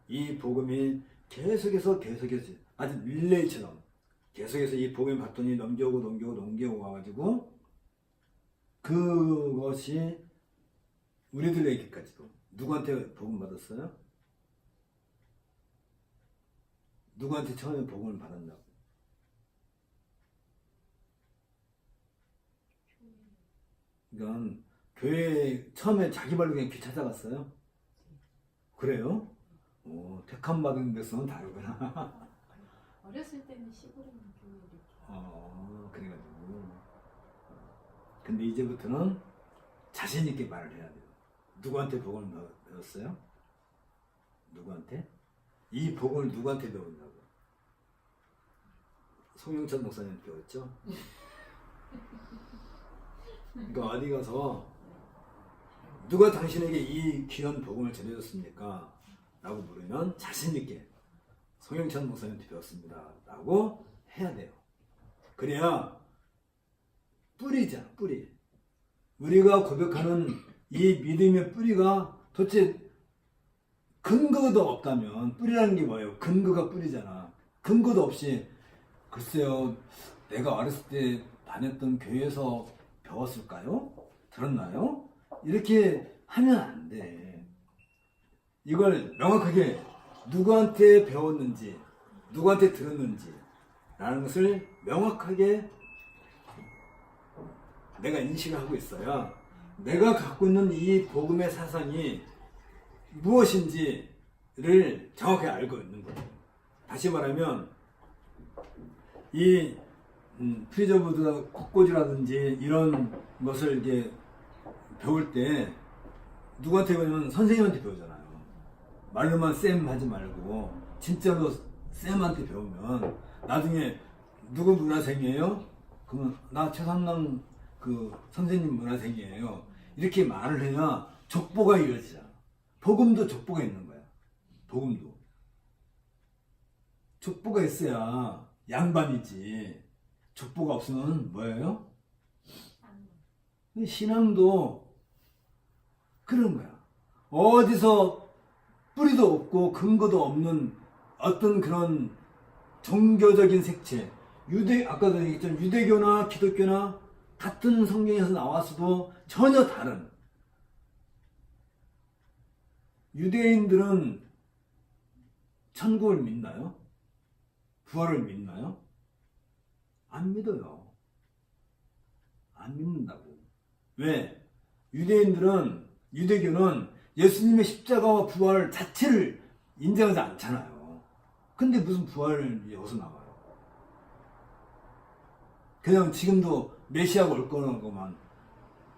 이 복음이 계속해서 아주 릴레이처럼 계속해서 이 복음의 바톤이 넘겨오고 와가지고 그것이 우리들에게까지도 누구한테 복음 받았어요? 누구한테 처음에 복음을 받았냐고? 그러니까 교회 처음에 자기 발로 그냥 길 찾아갔어요? 그래요? 택함 받은 데서는 다르구나. 어렸을 때는 시골에 있는 교회를 이렇게. 그래가지고. 근데 이제부터는 자신 있게 말을 해야 돼요. 누구한테 복을 배웠어요? 누구한테? 이 복을 누구한테 배웠냐고? 송영천 목사님 배웠죠? 그러니까 어디 가서 누가 당신에게 이 귀한 복음을 전해줬습니까? 라고 물으면 자신 있게 송영천 목사님한테 배웠습니다. 라고 해야 돼요. 그래야 뿌리잖아, 뿌리. 우리가 고백하는 이 믿음의 뿌리가 도대체 근거도 없다면, 뿌리라는 게 뭐예요? 근거가 뿌리잖아. 근거도 없이, 글쎄요, 내가 어렸을 때 다녔던 교회에서 배웠을까요? 들었나요? 이렇게 하면 안 돼. 이걸 명확하게 누구한테 배웠는지, 누구한테 들었는지, 라는 것을 명확하게 내가 인식을 하고 있어야 내가 갖고 있는 이 복음의 사상이 무엇인지를 정확하게 알고 있는 거예요. 다시 말하면 이 프리저브드 콧꽂이라든지 이런 것을 이제 배울 때 누구한테 배우면 선생님한테 배우잖아요. 말로만 쌤 하지 말고 진짜로 쌤한테 배우면 나중에 누구 문화생이에요? 그러면 나 최삼남 그 선생님 문화생이에요. 이렇게 말을 해야 족보가 이루어지잖아. 복음도 족보가 있는 거야. 복음도. 족보가 있어야 양반이지. 족보가 없으면 뭐예요? 신앙도 그런 거야. 어디서 뿌리도 없고 근거도 없는 어떤 그런 종교적인 색채. 아까도 얘기했지만 유대교나 기독교나 같은 성경에서 나왔어도 전혀 다른. 유대인들은 천국을 믿나요? 부활을 믿나요? 안 믿어요. 안 믿는다고. 왜? 유대교는 예수님의 십자가와 부활 자체를 인정하지 않잖아요. 근데 무슨 부활을 여기서 나와요? 그냥 지금도 메시아가 올 거라고만,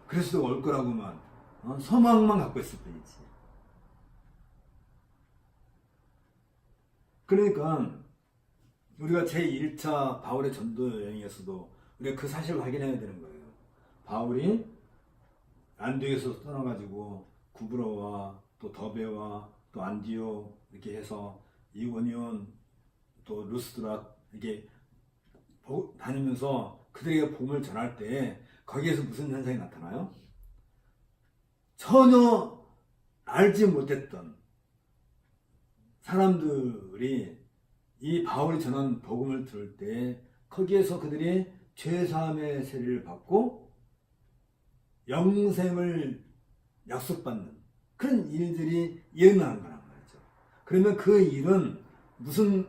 그리스도가 올 거라고만, 소망만 갖고 있을 뿐이지. 그러니까 우리가 제1차 바울의 전도 여행에서도 우리가 그 사실을 확인해야 되는 거예요. 바울이 안디옥에서 떠나가지고 구브로와 또 더베와 또 안디옥 이렇게 해서 이고니온 또 루스드라 이렇게 다니면서 그들에게 복음을 전할 때 거기에서 무슨 현상이 나타나요? 전혀 알지 못했던 사람들이 이 바울이 전한 복음을 들을 때 거기에서 그들이 죄사함의 세례를 받고 영생을 약속받는 그런 일들이 일어나는 거란 말이죠. 그러면 그 일은 무슨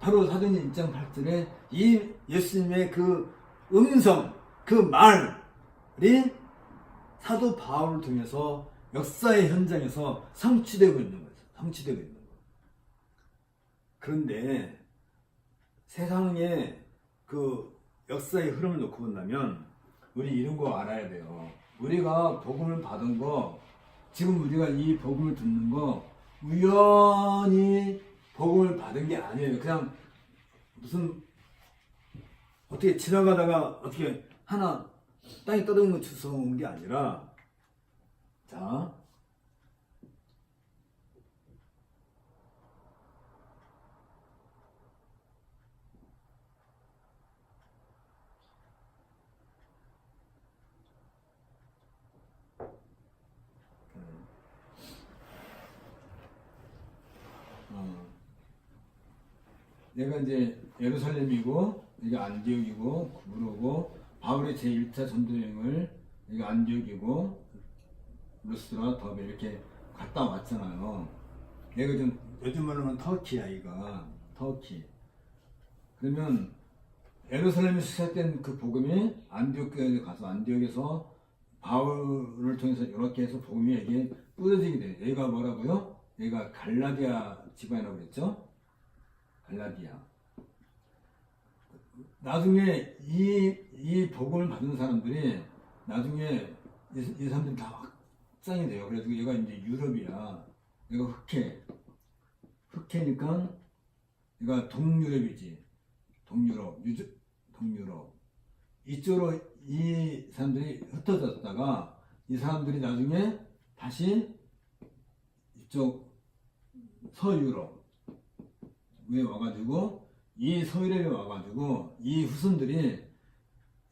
바로 사도행전 1장 8절에 이 예수님의 그 음성, 그 말이 사도 바울을 통해서 역사의 현장에서 성취되고 있는 거예요. 성취되고 있는 거예요. 그런데 세상의 그 역사의 흐름을 놓고 본다면 우리 이런 거 알아야 돼요. 우리가 복음을 받은 거, 지금 우리가 이 복음을 듣는 거 우연히 복음을 받은 게 아니에요. 그냥 무슨 어떻게 지나가다가 어떻게 하나 땅에 떨어진 거 주워 온 게 아니라, 자, 내가 이제 예루살렘이고 이게 안디옥이고 구브로고 바울의 제1차 전도여행을 이게 안디옥이고 루스드라 더베 이렇게 갔다 왔잖아요. 내가 좀 요즘 말로는 터키야 이거 터키. 그러면 예루살렘에 시작된 그 복음이 안디옥에 가서 안디옥에서 바울을 통해서 이렇게 해서 복음이 여기에 뿌려지게 돼요. 여기가 뭐라고요? 여기가 갈라디아 지방이라고 그랬죠? 갈라디아. 나중에 이 복음을 받은 사람들이 나중에 이 사람들이 다 확장이 돼요. 그래서 얘가 이제 유럽이야. 얘가 흑해니까 얘가 동유럽이지. 동유럽. 이쪽으로 이 사람들이 흩어졌다가 이 사람들이 나중에 다시 이쪽 서유럽 왜 와가지고 이 서유럽에 와가지고 이 후손들이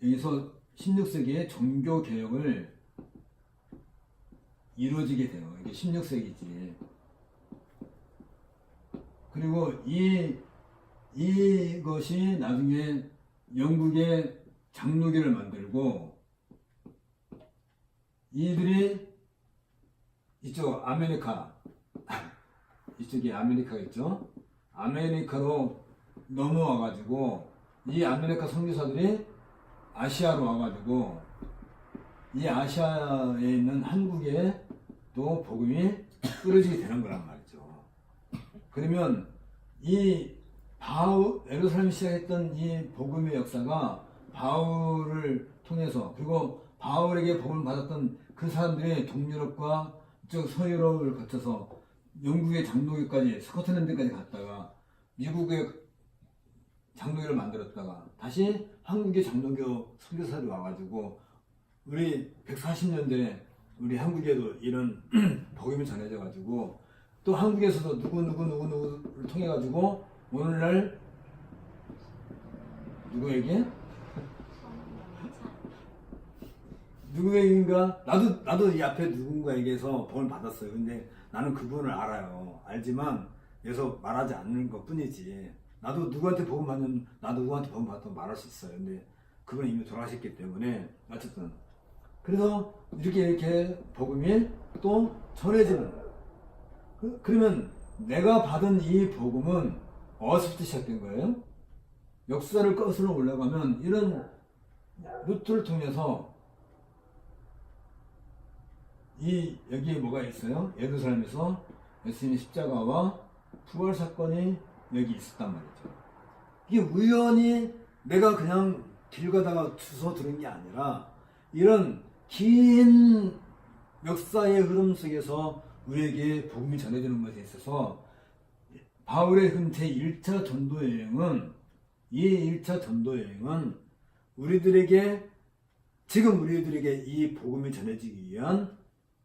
여기서 16세기에 종교 개혁을 이루어지게 돼요. 이게 16세기지. 그리고 이것이 나중에 영국의 장로교를 만들고 이들이 이쪽 아메리카 이쪽이 아메리카가 있죠. 아메리카로 넘어와가지고 이 아메리카 선교사들이 아시아로 와가지고 이 아시아에 있는 한국에 또 복음이 뿌려지게 되는 거란 말이죠. 그러면 이 예루살렘 시작했던 이 복음의 역사가 바울을 통해서 그리고 바울에게 복음을 받았던 그 사람들이 동유럽과 이쪽 서유럽을 거쳐서 영국의 장로교까지 스코틀랜드까지 갔다가 미국의 장로교를 만들었다가 다시 한국의 장로교 선교사들이 와가지고 우리 140년대에 우리 한국에도 이런 복음이 전해져 가지고 또 한국에서도 누구를 통해 가지고 오늘날 누구에게 누구에게인가 나도 이 앞에 누군가에게서 복음을 받았어요. 근데 나는 그분을 알아요. 알지만 여기서 말하지 않는 것 뿐이지. 나도 누구한테 복음 받는 나도 누구한테 복음 받았다고 말할 수 있어요. 근데 그분은 이미 돌아가셨기 때문에 어쨌든 그래서 이렇게 복음이 또 전해지는 그러면 내가 받은 이 복음은 어디서부터 시작된 거예요? 역사를 거슬러 올라가면 이런 루트를 통해서 여기에 뭐가 있어요? 예루살렘에서 예수님의 십자가와 부활 사건이 여기 있었단 말이죠. 이게 우연히 내가 그냥 길 가다가 주워 들은 게 아니라 이런 긴 역사의 흐름 속에서 우리에게 복음이 전해지는 것에 있어서 바울의 그 제1차 전도 여행은 이 1차 전도 여행은 지금 우리들에게 이 복음이 전해지기 위한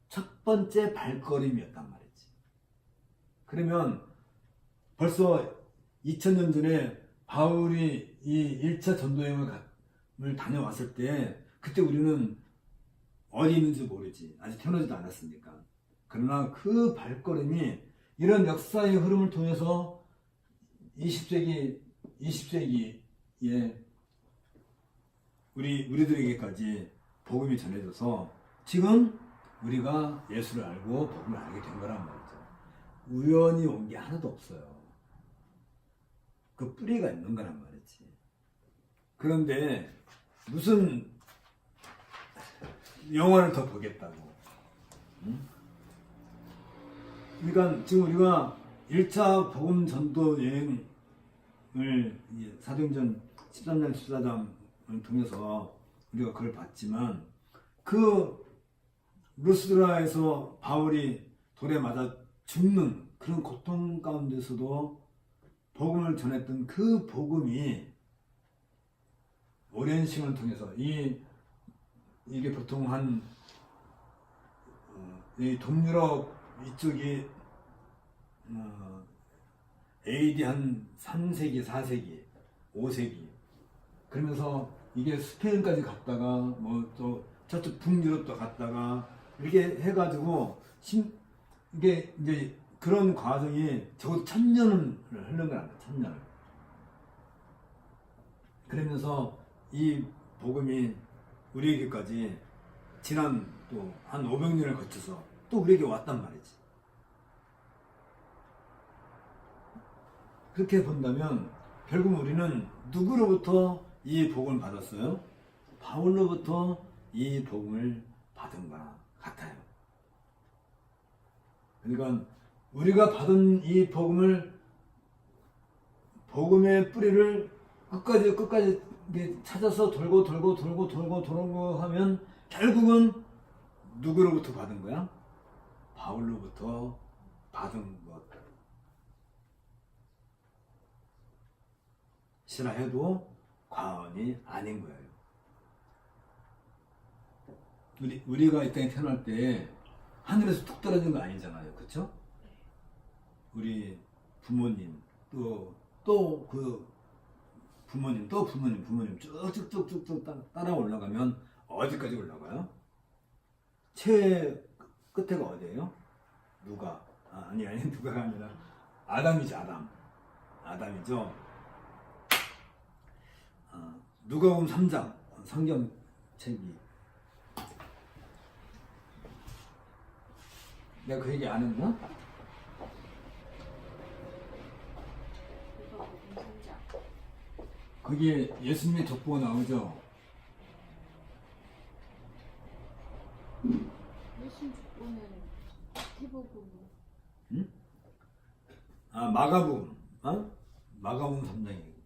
첫 번째 발걸음이었단 말이지. 그러면 벌써 2000년 전에 바울이 이 1차 전도여행을 다녀왔을 때 그때 우리는 어디 있는지 모르지. 아직 태어나지도 않았으니까. 그러나 그 발걸음이 이런 역사의 흐름을 통해서 20세기에 우리들에게까지 복음이 전해져서 지금 우리가 예수를 알고 복음을 알게 된 거란 말이죠. 우연히 온 게 하나도 없어요. 그 뿌리가 있는 거란 말이지. 그런데 무슨 영화를 더 보겠다고. 응? 그러니까 지금 우리가 1차 복음 전도 여행을 사도행전 13장 14장을 통해서 우리가 그걸 봤지만 그 루스드라에서 바울이 돌에 맞아 죽는 그런 고통 가운데서도 복음을 전했던 그 복음이 오랜 시간을 통해서 이게 보통 이 동유럽 이쪽이 AD 한 3세기, 4세기, 5세기 그러면서 이게 스페인까지 갔다가 뭐 또 저쪽 북유럽도 갔다가 이렇게 해가지고 이게 이제 그런 과정이 적어도 1000년을 흐른 거란 말이야. 1000년을. 그러면서 이 복음이 우리에게까지 지난 또 한 500년을 거쳐서 또 우리에게 왔단 말이지. 그렇게 본다면 결국 우리는 누구로부터 이 복음을 받았어요? 바울로부터 이 복음을 받은 것 같아요. 그러니까 우리가 받은 이 복음의 뿌리를 끝까지 찾아서 돌고 하면 결국은 누구로부터 받은 거야? 바울로부터 받은 것. 시라 해도 과언이 아닌 거예요. 우리가 이 땅에 태어날 때 하늘에서 툭 떨어진 거 아니잖아요. 그쵸? 우리 부모님, 또 그 부모님 쭉쭉쭉쭉 따라 올라가면 어디까지 올라가요? 최 끝에가 어디예요? 누가? 아니 누가가 아니라 아담이죠. 아담이죠. 누가복음 3장 성경책이 내가 그 얘기 안 했나? 거기에 예수님의 족보가 나오죠. 예수님 족보는 마태복음. 응? 마가복음. 마가복음 3장이고.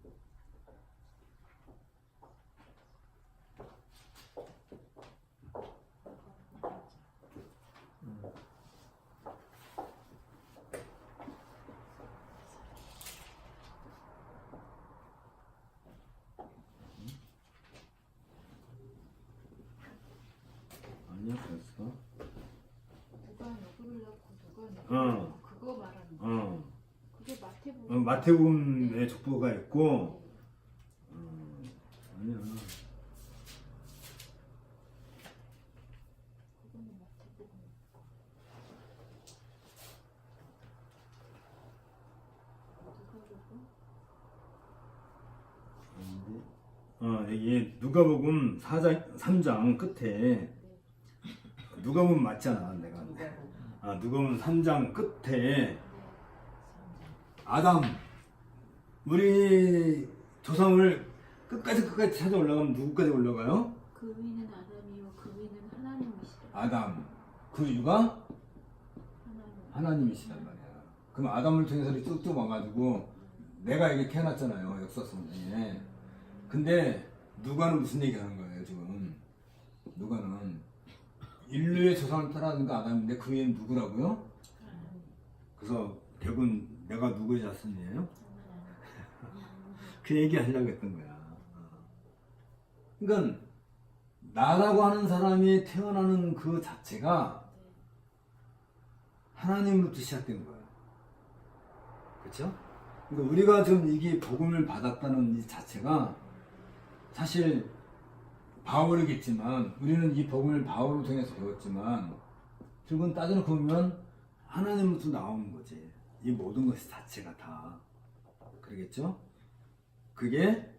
아니야, 벌써. 그거 말하는 거. 어. 그게 마태복음. 마태복음에 족보가 있고, 아니야. 그거는 마태복음. 누가복음? 이게 누가복음 3장 끝에, 누가복음 맞잖아, 내가. 누가복음 3장 끝에, 아담, 우리 조상을 끝까지 찾아 올라가면 누구까지 올라가요? 그 위는 아담이요 그 위는 하나님이시다. 아담. 그 이유가 하나님. 하나님이시단 말이야. 그럼 아담을 통해서 쭉쭉 와가지고 내가 여기 태어났잖아요, 역사성에. 근데 누가는 무슨 얘기 하는 거예요, 지금? 누가는 인류의 조상을 따라하는 거 아담인데 그 위엔 누구라고요? 그래서 결국은 내가 누구의 자손이에요? 그 얘기 하려고 했던 거야. 그러니까 나라고 하는 사람이 태어나는 그 자체가 하나님으로부터 시작된 거예요. 그렇죠? 그러니까 우리가 지금 이게 복음을 받았다는 이 자체가 사실 바울이겠지만 우리는 이 복음을 바울을 통해서 배웠지만 결국은 따져놓고 보면 하나님으로부터 나오는 거지. 이 모든 것이 자체가 다. 그러겠죠? 그게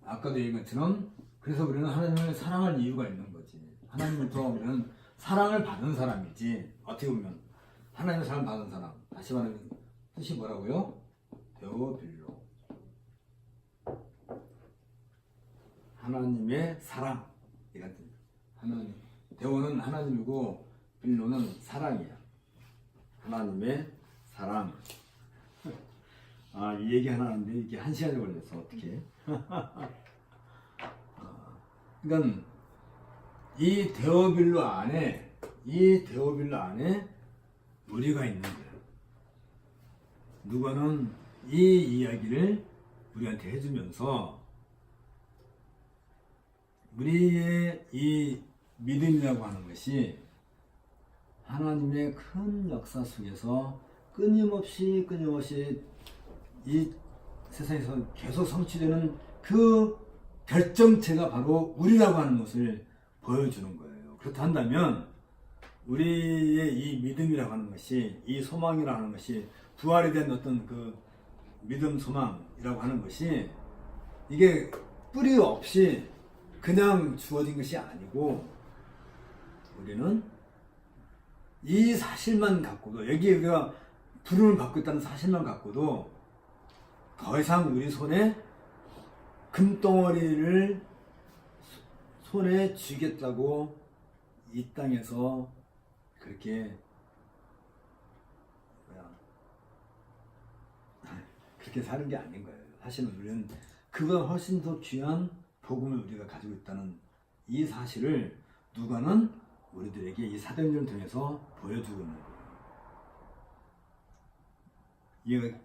아까도 얘기한 것처럼 그래서 우리는 하나님을 사랑할 이유가 있는 거지. 하나님으로부터 우리는 사랑을 받은 사람이지. 어떻게 보면 하나님의 사랑을 받은 사람. 다시 말하면 뜻이 뭐라고요? 데오빌로. 하나님의 사랑. 이런 뜻. 하나님. 데오는 하나님이고 빌로는 사랑이야. 하나님의 사랑. 이 얘기 하나 하는데 이게 1시간이 걸렸어. 어떻게? 그러니까 이 데오빌로 안에 우리가 있는 거예요. 누가는 이 이야기를 우리한테 해주면서 우리의 이 믿음이라고 하는 것이 하나님의 큰 역사 속에서 끊임없이 이 세상에서 계속 성취되는 그 결정체가 바로 우리라고 하는 것을 보여주는 거예요. 그렇다 한다면 우리의 이 믿음이라고 하는 것이, 이 소망이라고 하는 것이, 부활에 대한 어떤 그 믿음, 소망이라고 하는 것이 이게 뿌리 없이 그냥 주어진 것이 아니고 우리는 이 사실만 갖고도, 여기에 우리가 부름을 받고 있다는 사실만 갖고도 더 이상 우리 손에 금덩어리를 손에 쥐겠다고 이 땅에서 그렇게 사는 게 아닌 거예요. 사실은 우리는 그보다 훨씬 더 귀한 복음을 우리가 가지고 있다는 이 사실을 누가는 우리들에게 이 사도행전을 통해서 보여주고 있는 거예요. 이해가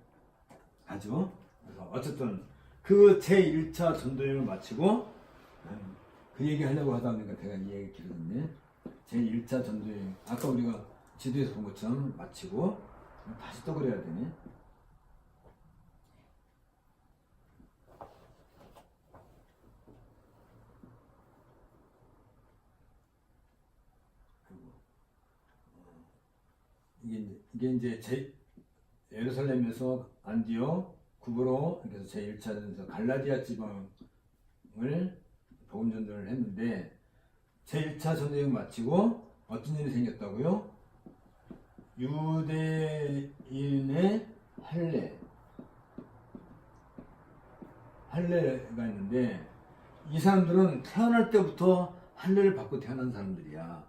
가죠? 그래서 어쨌든 그 제1차 전도여행을 마치고 그 얘기 하려고 하다 보니까 제가 이 얘기 길어졌네. 제1차 전도여행, 아까 우리가 지도에서 본 것처럼 마치고 다시 또 그래야 되네. 이게 이제 예루살렘에서 안디옥, 구브로, 그래서 제1차전에서 갈라디아 지방을 복음 전도를 했는데 제1차 전도여행 마치고 어떤 일이 생겼다고요? 유대인의 할례가 있는데 이 사람들은 태어날 때부터 할례를 받고 태어난 사람들이야.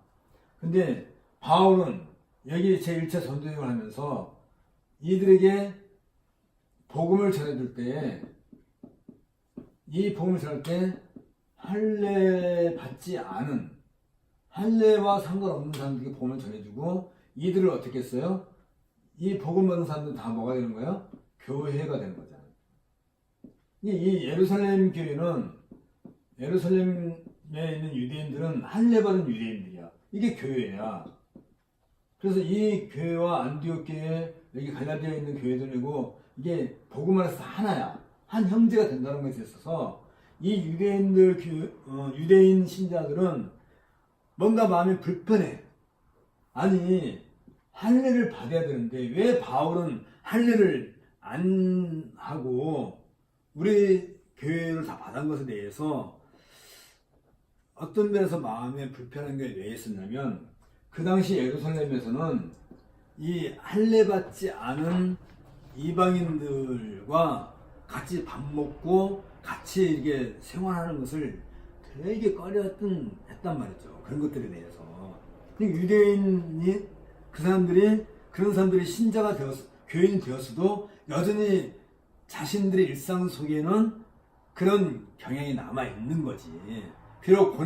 근데 바울은 여기 제1차 전도여행을 하면서 이들에게 복음을 전해줄 때, 이 복음을 전할 때 할례 받지 않은, 할례와 상관없는 사람들에게 복음을 전해주고 이들을 어떻게 했어요? 이 복음 받는 사람들은 다 뭐가 되는 거예요? 교회가 되는 거잖아요. 이 예루살렘 교회는, 예루살렘에 있는 유대인들은 할례 받은 유대인들이야. 이게 교회야. 그래서 이 교회와 안디옥 교회, 여기 갈라디아에 있는 교회들이고 이게 복음을 해서 하나야. 한 형제가 된다는 것에 있어서 이 유대인 신자들은 뭔가 마음이 불편해. 아니, 할례를 받아야 되는데 왜 바울은 할례를 안 하고 우리 교회를 다 받은 것에 대해서 어떤 면에서 마음에 불편한 게 왜 있었냐면 그 당시 예루살렘에서는 이 할례 받지 않은 이방인들과 같이 밥 먹고 같이 이렇게 생활하는 것을 되게 했단 말이죠. 그런 것들에 대해서. 유대인이 그런 사람들이 신자가 교인이 되었어도 여전히 자신들의 일상 속에는 그런 경향이 남아 있는 거지. 비록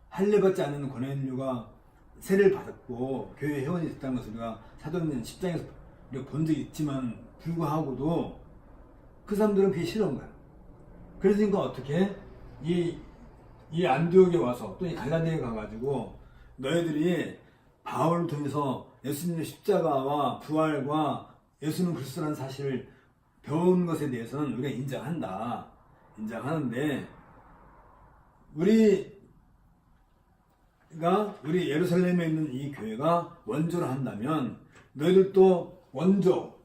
할례 받지 않는 고넬료가 세례를 받았고 교회 회원이 됐다는 것을 우리가 사도행전 10장에서 우리가 본 적이 있지만 불구하고도 그 사람들은 그게 싫은 거야. 그러니까 어떻게 이 안디옥에 와서 또 이 갈라디아에 가가지고 너희들이 바울을 통해서 예수님의 십자가와 부활과 예수는 그리스도라는 사실을 배운 것에 대해서는 우리가 인정하는데 우리 예루살렘에 있는 이 교회가 원조를 한다면 너희들도 원조,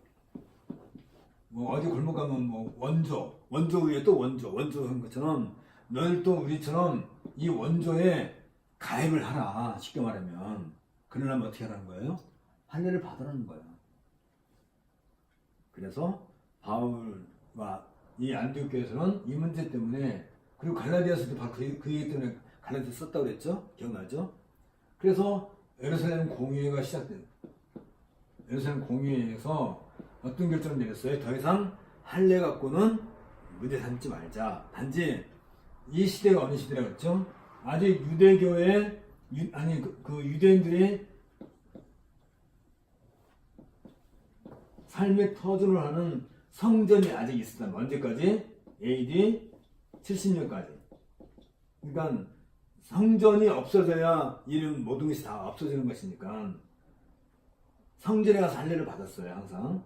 뭐 어디 골목 가면 뭐 원조 위에 또 원조 한 것처럼 너희들도 우리처럼 이 원조에 가입을 하라. 쉽게 말하면 그러려면 어떻게 하라는 거예요? 할례를 받으라는 거예요. 그래서 바울과 이 안디옥 교회에서는 이 문제 때문에, 그리고 갈라디아서도 바로 그 얘기 때문에 갈라디아 썼다고 그랬죠? 기억나죠? 그래서 예루살렘 공의회가 시작된, 예루살렘 공의회에서 어떤 결정을 내렸어요? 더 이상 할례 갖고는 문제 삼지 말자. 단지 이 시대가 어느 시대라고 했죠? 아직 유대교회, 그 유대인들이 삶의 터전을 하는 성전이 아직 있었다. 언제까지? AD 70년까지. 그러니까 성전이 없어져야 이런 모든 것이 다 없어지는 것이니까 성전에 가서 할례를 받았어요. 항상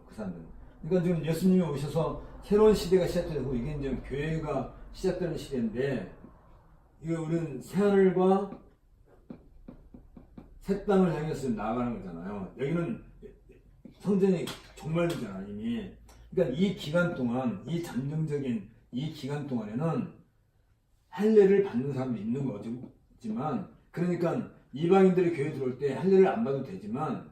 그 사람들은. 그러니까 지금 예수님이 오셔서 새로운 시대가 시작되고 이게 이제 교회가 시작되는 시대인데, 이게 우리는 새하늘과 새 땅을 향해서 나아가는 거잖아요. 여기는 성전이 종말이잖아 이미. 그러니까 이 기간 동안, 이 잠정적인 이 기간 동안에는 할례를 받는 사람도 있는 거지만, 그러니까 이방인들이 교회 들어올 때 할례를 안 받아도 되지만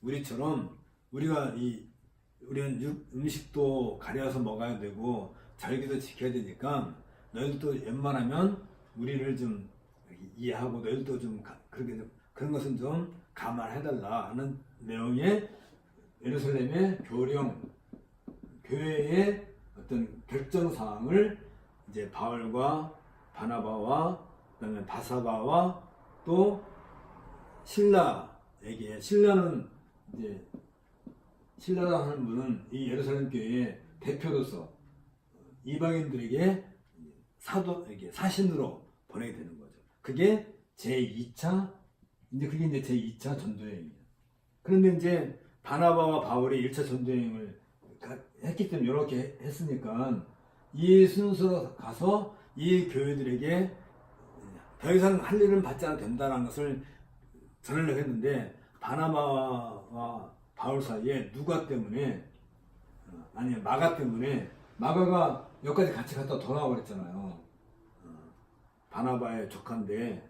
우리처럼 우리는 음식도 가려서 먹어야 되고 절기도 지켜야 되니까 너희들도 웬만하면 우리를 좀 이해하고 너희들도 좀 그런 것은 좀 감안해달라 하는 내용의 예루살렘의 교회의 어떤 결정사항을 이제 바울과 바나바와 그다음에 바사바와 또 신라에게, 신라는 이제 신라라고 하는 분은 이 예루살렘 교회의 대표로서 이방인들에게 사신으로 보내게 되는 거죠. 그게 제2차 전도여행이에요. 그런데 이제 바나바와 바울이 1차 전도여행을 했기 때문에 이렇게 했으니까 이 순서로 가서 이 교회들에게 더 이상 할례를 받지 않아도 된다는 것을 전하려고 했는데, 바나바와 바울 사이에 마가 때문에, 마가가 여기까지 같이 갔다 돌아와 버렸잖아요. 바나바의 조카인데,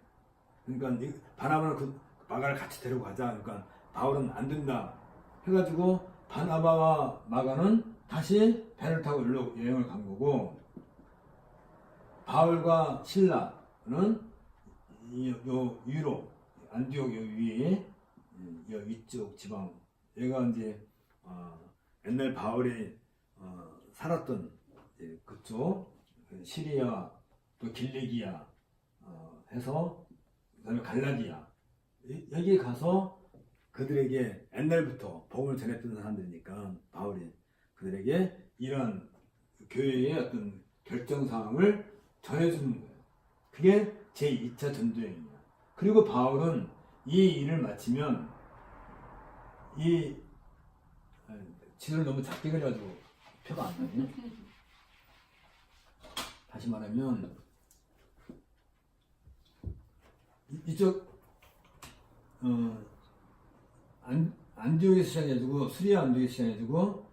그러니까 바나바는 그 마가를 같이 데리고 가자. 그러니까 바울은 안 된다 해가지고 바나바와 마가는 다시 배를 타고 일로 여행을 간 거고, 바울과 신라는 위로 안디옥 위에 위쪽 지방, 얘가 이제 옛날 바울이 살았던 그쪽 시리아 또 길리기아 해서 그다음에 갈라디아, 여기에 가서 그들에게 옛날부터 복음을 전했던 사람들이니까 바울이 그들에게 이러한 교회의 어떤 결정사항을 전해주는 거예요. 그게 제2차 전도여행이야. 그리고 바울은 이 일을 마치면 지도를 너무 작게 그려가지고 표가 안 나네. 다시 말하면 이쪽 안디옥에 시작해가지고 수리아 안디옥에 시작해가지고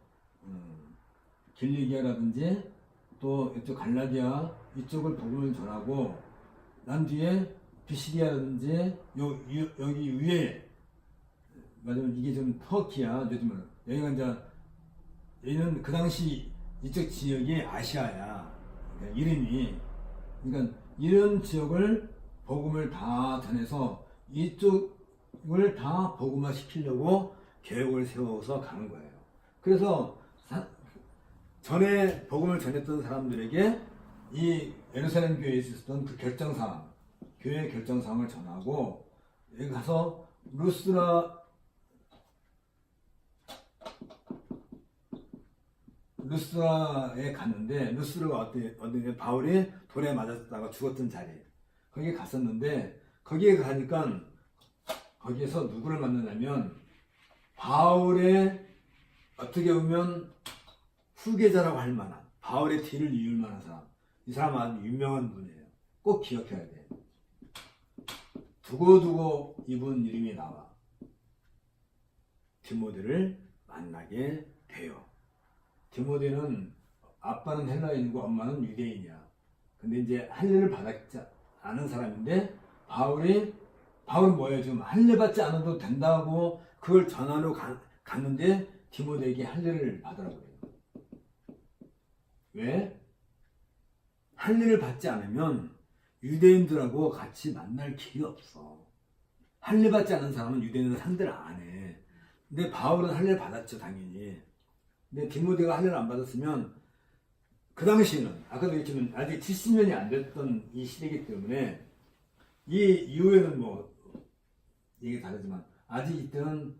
길리기아라든지 또 이쪽 갈라디아 이쪽을 복음을 전하고 난 뒤에 비시리아라든지 여기 위에 맞으면 이게 좀 터키야 요즘은 여기가 이제 여기는 그 당시 이쪽 지역이 아시아야. 그러니까 이름이 그러니까 이런 지역을 복음을 다 전해서 이쪽을 다 복음화 시키려고 계획을 세워서 가는 거예요. 그래서 전에 복음을 전했던 사람들에게 이 예루살렘 교회에 있었던 그 결정사항, 교회의 결정사항을 전하고 여기 가서 루스라에 갔는데 루스라가 어디 바울이 돌에 맞았다가 죽었던 자리에 거기에 갔었는데 거기에 가니까 거기에서 누구를 만나냐면 바울의 어떻게 보면 후계자라고 할 만한 바울의 뒤를 이을 만한 사람 이 사람 아주 유명한 분이에요. 꼭 기억해야 돼. 두고두고 이분 이름이 나와. 디모데를 만나게 돼요. 디모데는 아빠는 헬라인이고 엄마는 유대인이야. 근데 이제 할례를 받지 않은 사람인데 바울은 뭐예요? 지금 할례 받지 않아도 된다고 그걸 전하러 갔는데 디모데에게 할례를 받으라고 그래요. 왜? 할례를 받지 않으면 유대인들하고 같이 만날 길이 없어. 할례 받지 않은 사람은 유대인을 상대를 안 해. 근데 바울은 할례를 받았죠, 당연히. 근데 디모데가 할례를 안 받았으면 그 당시에는 아까도 얘기했지만 아직 70년이 안 됐던 이 시대이기 때문에 이 이후에는 뭐 얘기 다르지만 아직 이때는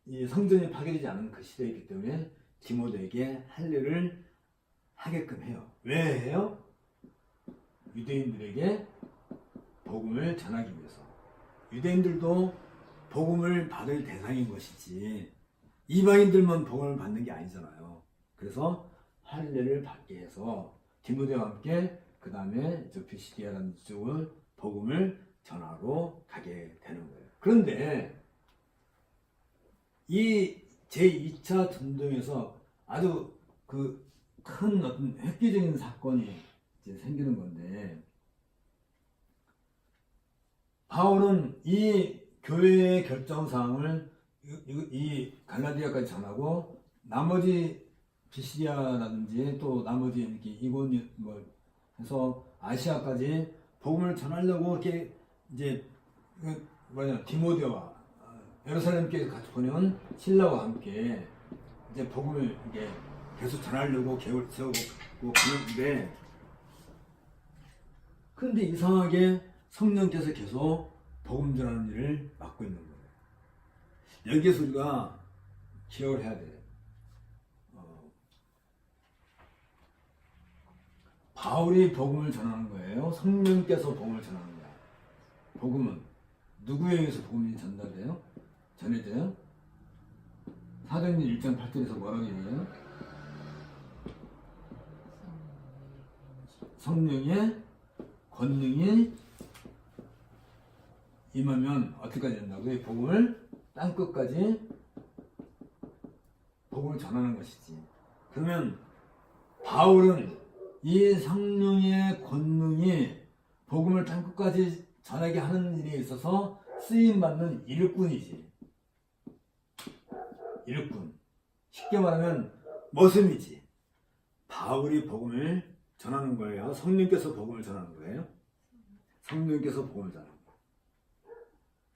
이 성전이 파괴되지 않은 그 시대이기 때문에 디모데에게 할례를 하게끔 해요. 왜 해요? 유대인들에게 복음을 전하기 위해서. 유대인들도 복음을 받을 대상인 것이지 이방인들만 복음을 받는 게 아니잖아요. 그래서 할례를 받게 해서 디모데와 함께 그 다음에 저 비시디아라는 쪽을 복음을 전하러 가게 되는 거예요. 그런데 이 제2차 전도에서 아주 그 큰 어떤 획기적인 사건이 이제 생기는 건데 바울은 이 교회의 결정사항을 이 갈라디아까지 전하고 나머지 비시리아라든지 또 나머지 이렇게 이곤 뭐 해서 아시아까지 복음을 전하려고 이렇게 이제 디모데와 예루살렘 교회에서 같이 보내온 신라와 함께 이제 복음을 이렇게 계속 전하려고 계획을 세우고 그러는데 근데 이상하게 성령께서 계속 복음 전하는 일을 맡고 있는 거예요. 여기에서 우리가 기억을 해야 돼요. 바울이 복음을 전하는 거예요? 성령께서 복음을 전하는 거야? 복음은 누구에 의해서 복음이 전달돼요? 전해져요? 사도행전 1장 8절에서 뭐라고 얘기해요? 성령의 권능이 임하면 어떻게까지 된다고요? 복음을 땅끝까지 복음을 전하는 것이지. 그러면 바울은 이 성령의 권능이 복음을 땅끝까지 전하게 하는 일에 있어서 쓰임받는 일꾼이지. 일꾼. 쉽게 말하면 머슴이지. 바울이 복음을 전하는 거예요. 성령께서 복음을 전하는 거예요. 성령께서 복음을 전하는 거예요.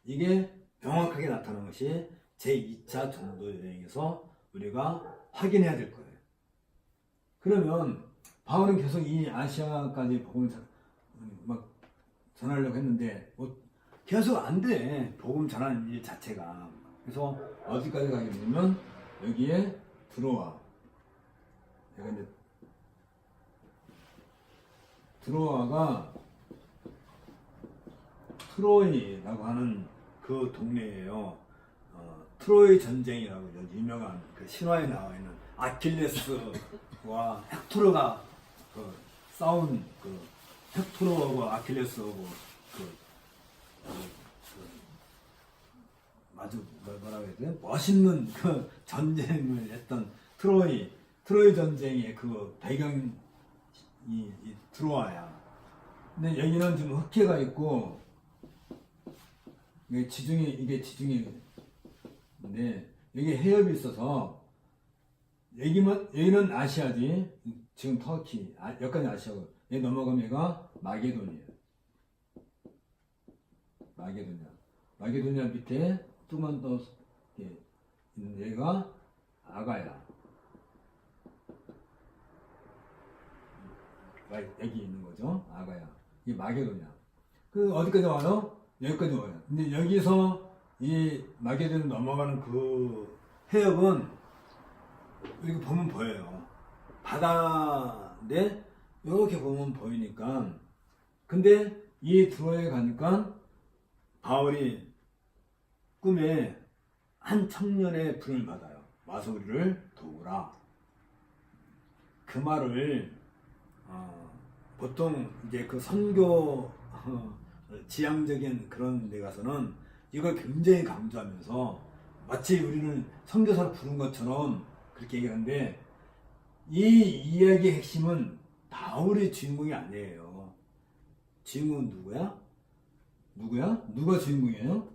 이게 명확하게 나타나는 것이 제2차 전도 여행에서 우리가 확인해야 될 거예요. 그러면 바울은 계속 이 아시아까지 복음을 막 전하려고 했는데 뭐 계속 안 돼. 복음 전하는 일 자체가. 그래서 어디까지 가게 되면 여기에 들어와. 내가 이제 드로아가 트로이라고 하는 그 동네예요. 트로이 전쟁이라고 유명한 그 신화에 나와 있는 아킬레스와 헥토르가 그 싸운 그 헥토르하고 아킬레스하고 아주 뭐라고 해야 돼? 멋있는 그 전쟁을 했던 트로이 전쟁의 그 배경이 이 트로아야. 근데 여기는 좀 흑해가 있고 이게 지중해인데 여기 해협이 있어서 여기는 아시아지. 지금 터키 여기까지 아시아고 여기 넘어가면 얘가 마게도니아 밑에 조금만 더 있는 얘가 아가야. 여기 있는 거죠. 아가야. 이게 마게도냐. 그 어디까지 와요? 여기까지 와요. 근데 여기서 이 마게도를 넘어가는 그 해협은 이렇게 보면 보여요. 바다인데 이렇게 보면 보이니까. 근데 이 트로이에 가니까 바울이 꿈에 한 청년의 불을 받아요. 와서 우리를 도우라. 그 말을 보통 이제 그 선교 지향적인 그런 데 가서는 이걸 굉장히 강조하면서 마치 우리는 선교사로 부른 것처럼 그렇게 얘기하는데 이 이야기의 핵심은 바울의 주인공이 아니에요. 주인공은 누구야? 누가 주인공이에요?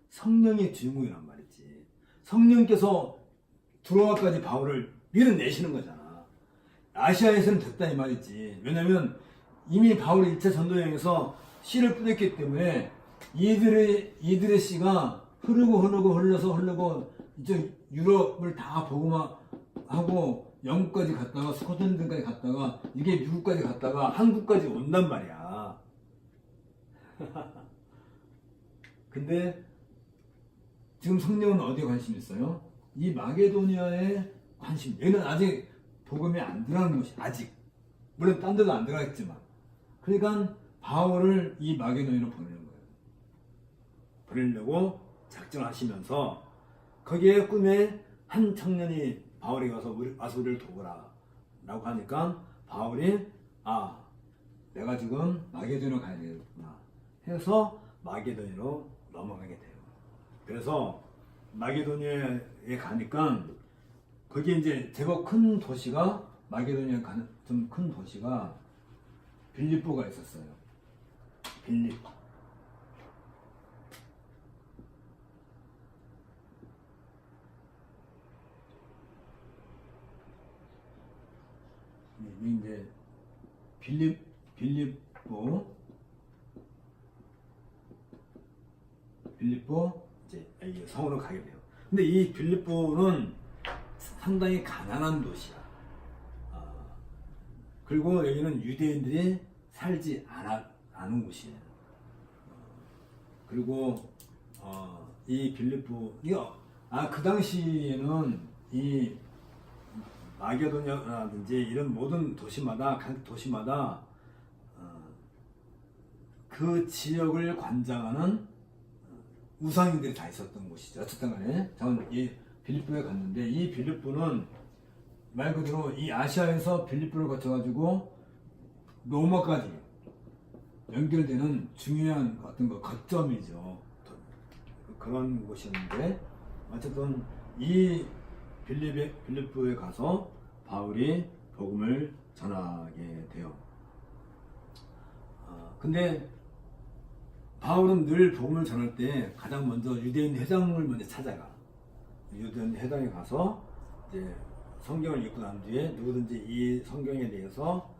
성령의 주인공이란 말이지. 성령께서 드로아까지 바울을 밀어내시는 거잖아. 아시아에서는 됐다 이 말이지. 왜냐면 이미 바울이 1차 전도여행에서 씨를 뿌렸기 때문에 이들의 씨가 흘러서 이제 유럽을 다 복음화하고 영국까지 갔다가 스코틀랜드까지 갔다가 이게 미국까지 갔다가 한국까지 온단 말이야. 근데 지금 성령은 어디에 관심 있어요? 이 마게도니아에 관심. 얘는 아직 복음이 안 들어가는 것이 아직. 물론 딴 데도 안 들어갔지만. 그러니까 바울을 이 마게도니아로 보내는 거예요. 보내려고 작정하시면서 거기에 꿈에 한 청년이 바울이 와서 우리를 도우라 라고 하니까 바울이 내가 지금 마게도니아로 가야 되겠구나 해서 마게도니아로 넘어가게 돼요. 그래서 마게도니아에 가니까 거기에 이제 제법 큰 도시가 마게도니아에 가는 좀 큰 도시가 빌립보가 있었어요. 빌립보. 이제 빌립보 이제 이 성으로 가게 돼요. 근데 이 빌립보는 상당히 가난한 도시야. 그리고 여기는 유대인들이 살지 않은 곳이에요. 그리고 이 빌립보 그 당시에는 이 마게도냐라든지 이런 모든 도시마다 각 도시마다 그 지역을 관장하는 우상인들이 다 있었던 곳이죠. 어쨌든 간에 저는 이 빌립보에 갔는데 이 빌립보는 말 그대로 이 아시아에서 빌립보를 거쳐가지고 로마까지 연결되는 중요한 어떤 거점이죠. 그런 곳이었는데 어쨌든 이 빌립보에 가서 바울이 복음을 전하게 돼요. 근데 바울은 늘 복음을 전할 때 가장 먼저 유대인 회당을 먼저 찾아가. 유대인 회당에 가서 이제 성경을 읽고 난 뒤에 누구든지 이 성경에 대해서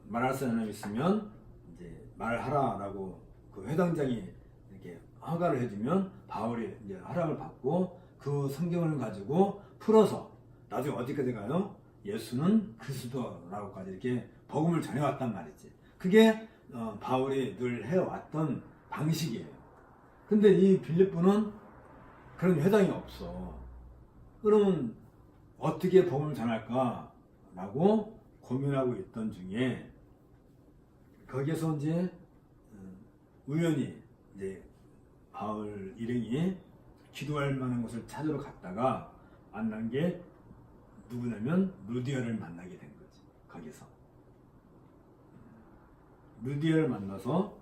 말할 사람이 있으면 이제 말하라라고 그 회당장이 이렇게 허가를 해주면 바울이 이제 허락을 받고 그 성경을 가지고 풀어서 나중에 어디까지 가요? 예수는 그리스도라고까지 이렇게 복음을 전해왔단 말이지. 그게 바울이 늘 해왔던 방식이에요. 근데 이 빌립보는 그런 회당이 없어. 그러면 어떻게 복음을 전할까라고 고민하고 있던 중에 거기에서 이제 우연히 이제 바울 일행이 기도할 만한 곳을 찾으러 갔다가 만난 게 누구냐면 루디아를 만나게 된 거지. 거기서 루디아를 만나서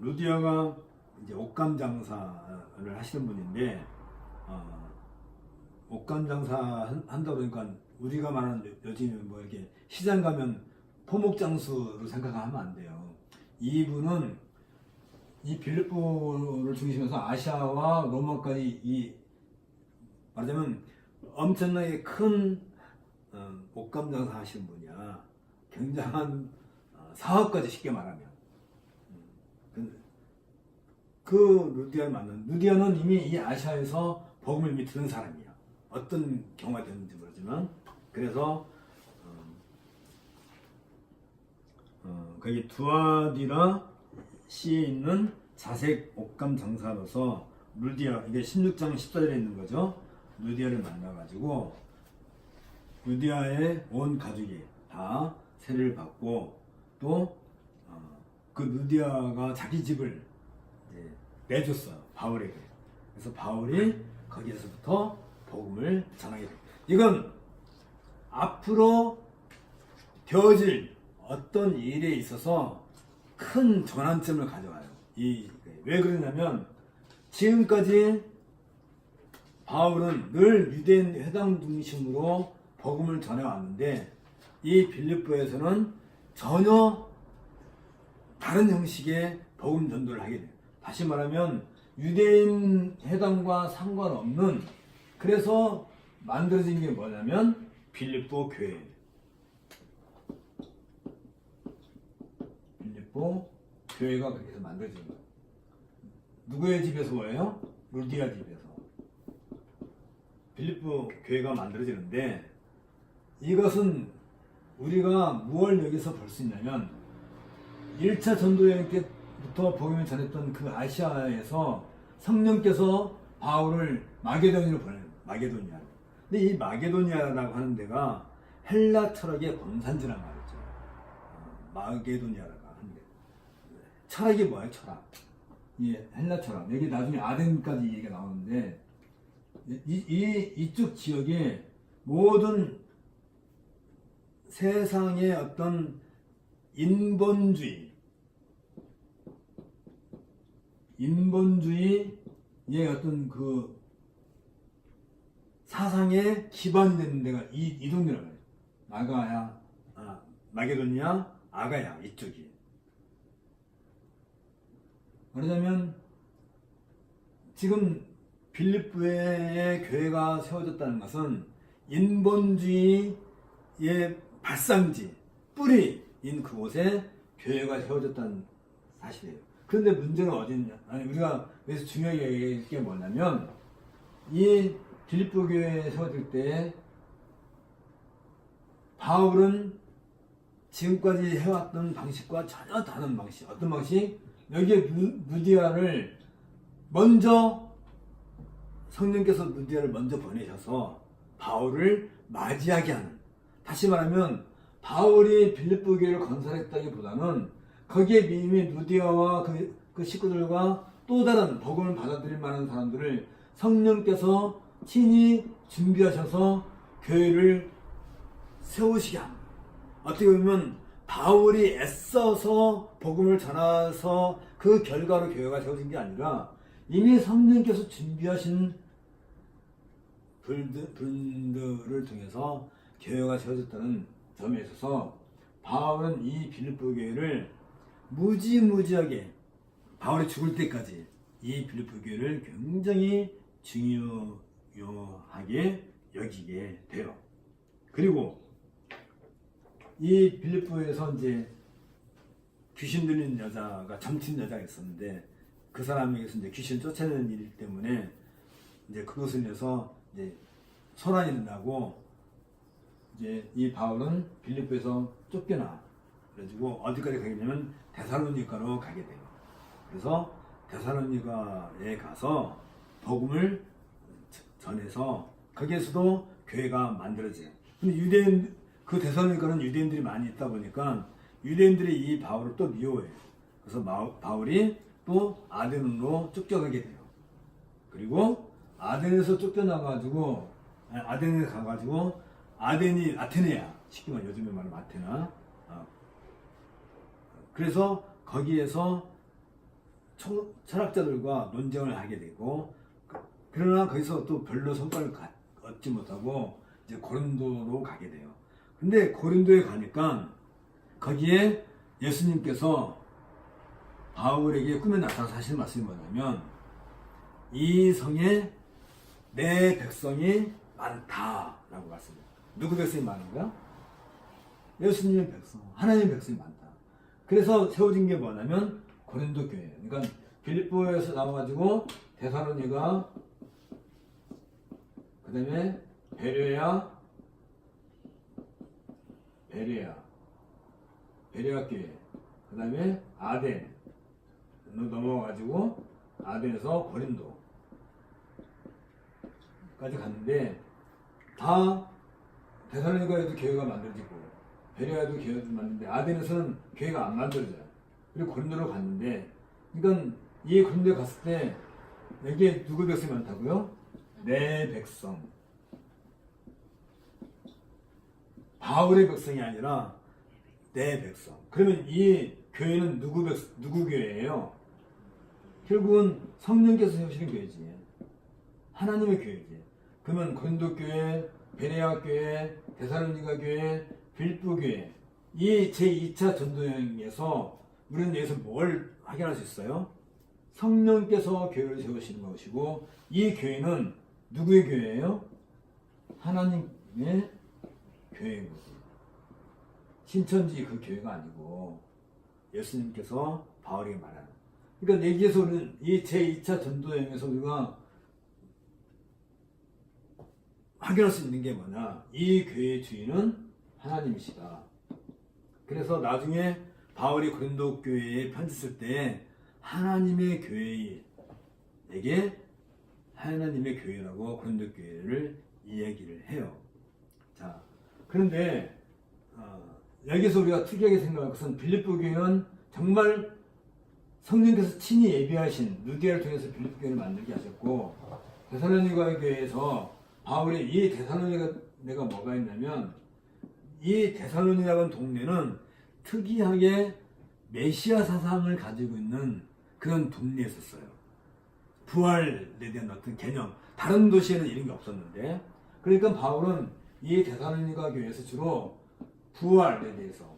루디아가 이제 옷감 장사를 하시는 분인데 옷감 장사 한다 그러니까 우리가 말하는 요즘 뭐 이렇게 시장 가면 포목 장수로 생각하면 안 돼요. 이분은 이 빌립보를 중심으로 해서 아시아와 로마까지 이 말하자면 엄청나게 큰 옷감 장사 하시는 분이야. 굉장한 사업까지 쉽게 말하면. 그 루디아를 만난 루디아는 이미 이 아시아에서 복음을 이미 들은 사람이야. 어떤 경우가 됐는지 모르지만 그래서 거기 두아디라 시에 있는 자색 옷감 장사로서 루디아 이게 16장 14절에 있는 거죠. 루디아를 만나가지고 루디아의 온 가족이 다 세례를 받고 또 그 루디아가 자기 집을 이제 내줬어요. 바울에게. 그래서 바울이 거기에서부터 복음을 전하게 됩니다. 이건 앞으로 되어질 어떤 일에 있어서 큰 전환점을 가져와요. 왜 그러냐면 지금까지 바울은 늘 유대인 회당 중심으로 복음을 전해왔는데 이 빌립보에서는 전혀 다른 형식의 복음 전도를 하게 돼요. 다시 말하면 유대인 회당과 상관없는 그래서 만들어진 게 뭐냐면 빌립보 교회. 빌립보 교회가 그렇게 해서 만들어진 거예요. 누구의 집에서 뭐예요? 루디아 집에서. 빌립보 교회가 만들어지는데 이것은 우리가 무엇을 여기서 볼 수 있냐면 1차 전도여행 때부터 복음을 전했던 그 아시아에서 성령께서 바울을 마게도니아로 보내요. 마게도니아. 근데 이 마게도니아라고 하는 데가 헬라 철학의 권산지란 말이죠. 마게도니아라고 하는데 철학이 뭐예요? 철학. 예, 헬라 철학. 여기 나중에 아덴까지 얘기가 나오는데 이쪽 지역에 모든 세상의 어떤 인본주의의 어떤 그 사상의 기반이 되는 데가 이 동네라고 해요. 마게도니아, 아가야 이쪽이. 말하자면 지금 빌립보의 교회가 세워졌다는 것은 인본주의의 발상지, 뿌리인 그곳에 교회가 세워졌다는 사실이에요. 그런데 문제는 어디냐? 우리가 여기서 중요하게 얘기할 게 뭐냐면 이 빌립보 교회에 세워질 때 바울은 지금까지 해왔던 방식과 전혀 다른 방식. 어떤 방식? 여기에 루디아를 먼저 성령께서 루디아를 먼저 보내셔서 바울을 맞이하게 하는. 다시 말하면 바울이 빌립보 교회를 건설했다기보다는 거기에 이미 루디아와 그 식구들과 또 다른 복음을 받아들일 만한 사람들을 성령께서 친히 준비하셔서 교회를 세우시게 합니다. 어떻게 보면 바울이 애써서 복음을 전해서 그 결과로 교회가 세워진 게 아니라 이미 성령께서 준비하신 분들을 통해서 교회가 세워졌다는 점에 있어서 바울은 이 빌립보 교회를 무지무지하게 바울이 죽을 때까지 이 빌립보 교회를 굉장히 중요하게 여기게 돼요. 그리고 이 빌립보에서 이제 귀신 들린 여자가 점친 여자가 있었는데 그 사람에게서 이제 귀신 쫓아내는 일 때문에 이제 그것을 위해서 이제 소란이 나고 이제 이 바울은 빌립보에서 쫓겨나. 그래가지고 어디까지 가게 되면 데살로니가로 가게 돼요. 그래서 데살로니가에 가서 복음을 전해서 거기에서도 교회가 만들어져요. 근데 그 데살로니가는 유대인들이 많이 있다 보니까 유대인들이 이 바울을 또 미워해요. 그래서 바울이 또 아덴으로 쫓겨가게 돼요. 그리고 아덴에서 쫓겨나가지고 아덴에 가가지고 아덴이 아테네야. 쉽게 말하면 요즘에 말하면 아테나. 그래서 거기에서 철학자들과 논쟁을 하게 되고, 그러나 거기서 또 별로 성과를 얻지 못하고 이제 고린도로 가게 돼요. 근데 고린도에 가니까 거기에 예수님께서 바울에게 꿈에 나타나서 하신 말씀이 뭐냐면, 이 성에 내 백성이 많다라고 말씀해요. 누구 백성이 많은 거야? 예수님의 백성, 하나님의 백성이 많다. 그래서 세워진 게 뭐냐면 고린도 교회예요. 그러니까 빌립보에서 나와가지고 데살로니가, 그 다음에 베레아 교회, 그 다음에 아덴 넘어가가지고 아덴에서 고린도까지 갔는데, 다 데살로니가에도 교회가 만들어지고 베레아도 교회가 만드는데 아덴에서는 교회가 안 만들어져요. 그리고 고린도로 갔는데, 그러니까 이 고린도에 갔을 때 여기에 누구 백성이 많다고요? 내 백성. 바울의 백성이 아니라 내 백성. 그러면 이 교회는 누구 교회예요? 결국은 성령께서 세우시는 교회지. 하나님의 교회지. 그러면 고린도 교회, 베레아 교회, 데살로니가 교회, 빌립보 교회, 이 제2차 전도여행에서 우리는 여기서 뭘 확인할 수 있어요? 성령께서 교회를 세우시는 것이고, 이 교회는 누구의 교회예요? 하나님의 교회인 거지. 신천지 그 교회가 아니고 예수님께서 바울에게 말하는. 그러니까 여기에서 우리는 이 제2차 전도여행에서 우리가 확인할 수 있는 게 뭐냐, 이 교회의 주인은 하나님이시다. 그래서 나중에 바울이 고린도 교회에 편지 쓸 때 하나님의 교회에게 하나님의 교회라고 고린도 교회를 이야기를 해요. 자, 그런데 여기서 우리가 특이하게 생각할 것은 빌립보 교회는 정말 성령께서 친히 예비하신 누디아를 통해서 빌립보 교회를 만들게 하셨고, 데살로니가 교회에서 바울이 이 데살로니가가 뭐가 있냐면, 이 데살로니가라는 동네는 특이하게 메시아 사상을 가지고 있는 그런 동네였었어요. 부활에 대한 어떤 개념, 다른 도시에는 이런 게 없었는데, 그러니까 바울은 이 데살로니가 교회에서 주로 부활에 대해서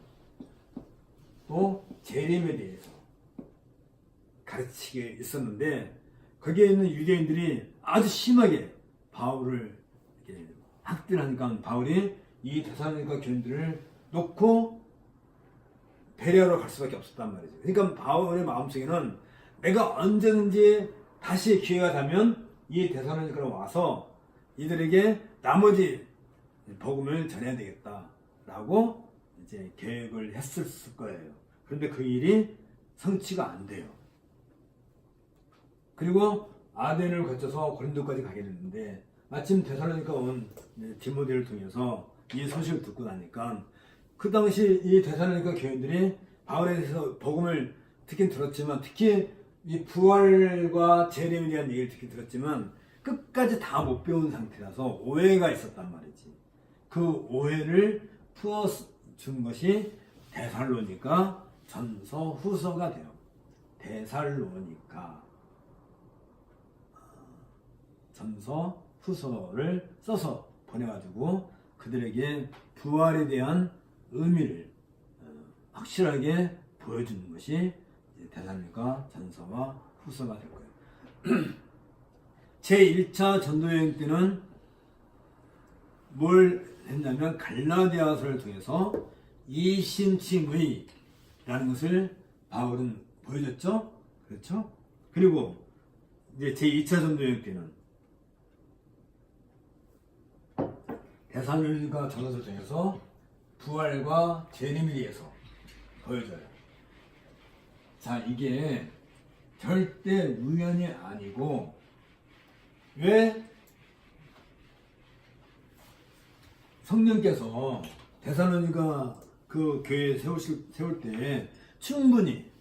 또 재림에 대해서 가르치게 있었는데, 거기에 있는 유대인들이 아주 심하게 바울을 이렇게 학대하니까 바울이 이 데살로니가 교인들을 놓고 베레아로 갈 수밖에 없었단 말이죠. 그러니까 바울의 마음속에는 내가 언제든지 다시 기회가 되면 이 데살로니가로 와서 이들에게 나머지 복음을 전해야 되겠다라고 이제 계획을 했을 거예요. 그런데 그 일이 성취가 안 돼요. 그리고 아덴을 거쳐서 고린도까지 가게 됐는데, 마침 데살로니가 온 디모데를 통해서 이 소식을 듣고 나니까, 그 당시 이 데살로니가 교인들이 바울에 대해서 복음을 듣긴 들었지만, 특히 이 부활과 재림에 대한 얘기를 듣긴 들었지만 끝까지 다 못 배운 상태라서 오해가 있었단 말이지. 그 오해를 풀어준 것이 데살로니가 전서 후서가 돼요. 데살로니가 전서 후서를 써서 보내가지고 그들에게 부활에 대한 의미를 확실하게 보여주는 것이 데살로니가 전서와 후서가 될 거예요. 제1차 전도여행 때는 뭘 했냐면 갈라디아서를 통해서 이심칭의라는 것을 바울은 보여줬죠. 그렇죠? 그리고 이제 제2차 전도여행 때는 데살로니가 전서를 통해서 부활과 재림에 대해서 보여줘요. 자, 이게 절대 우연이 아니고, 왜 성령께서 데살로니가 그 교회 세울 때 충분히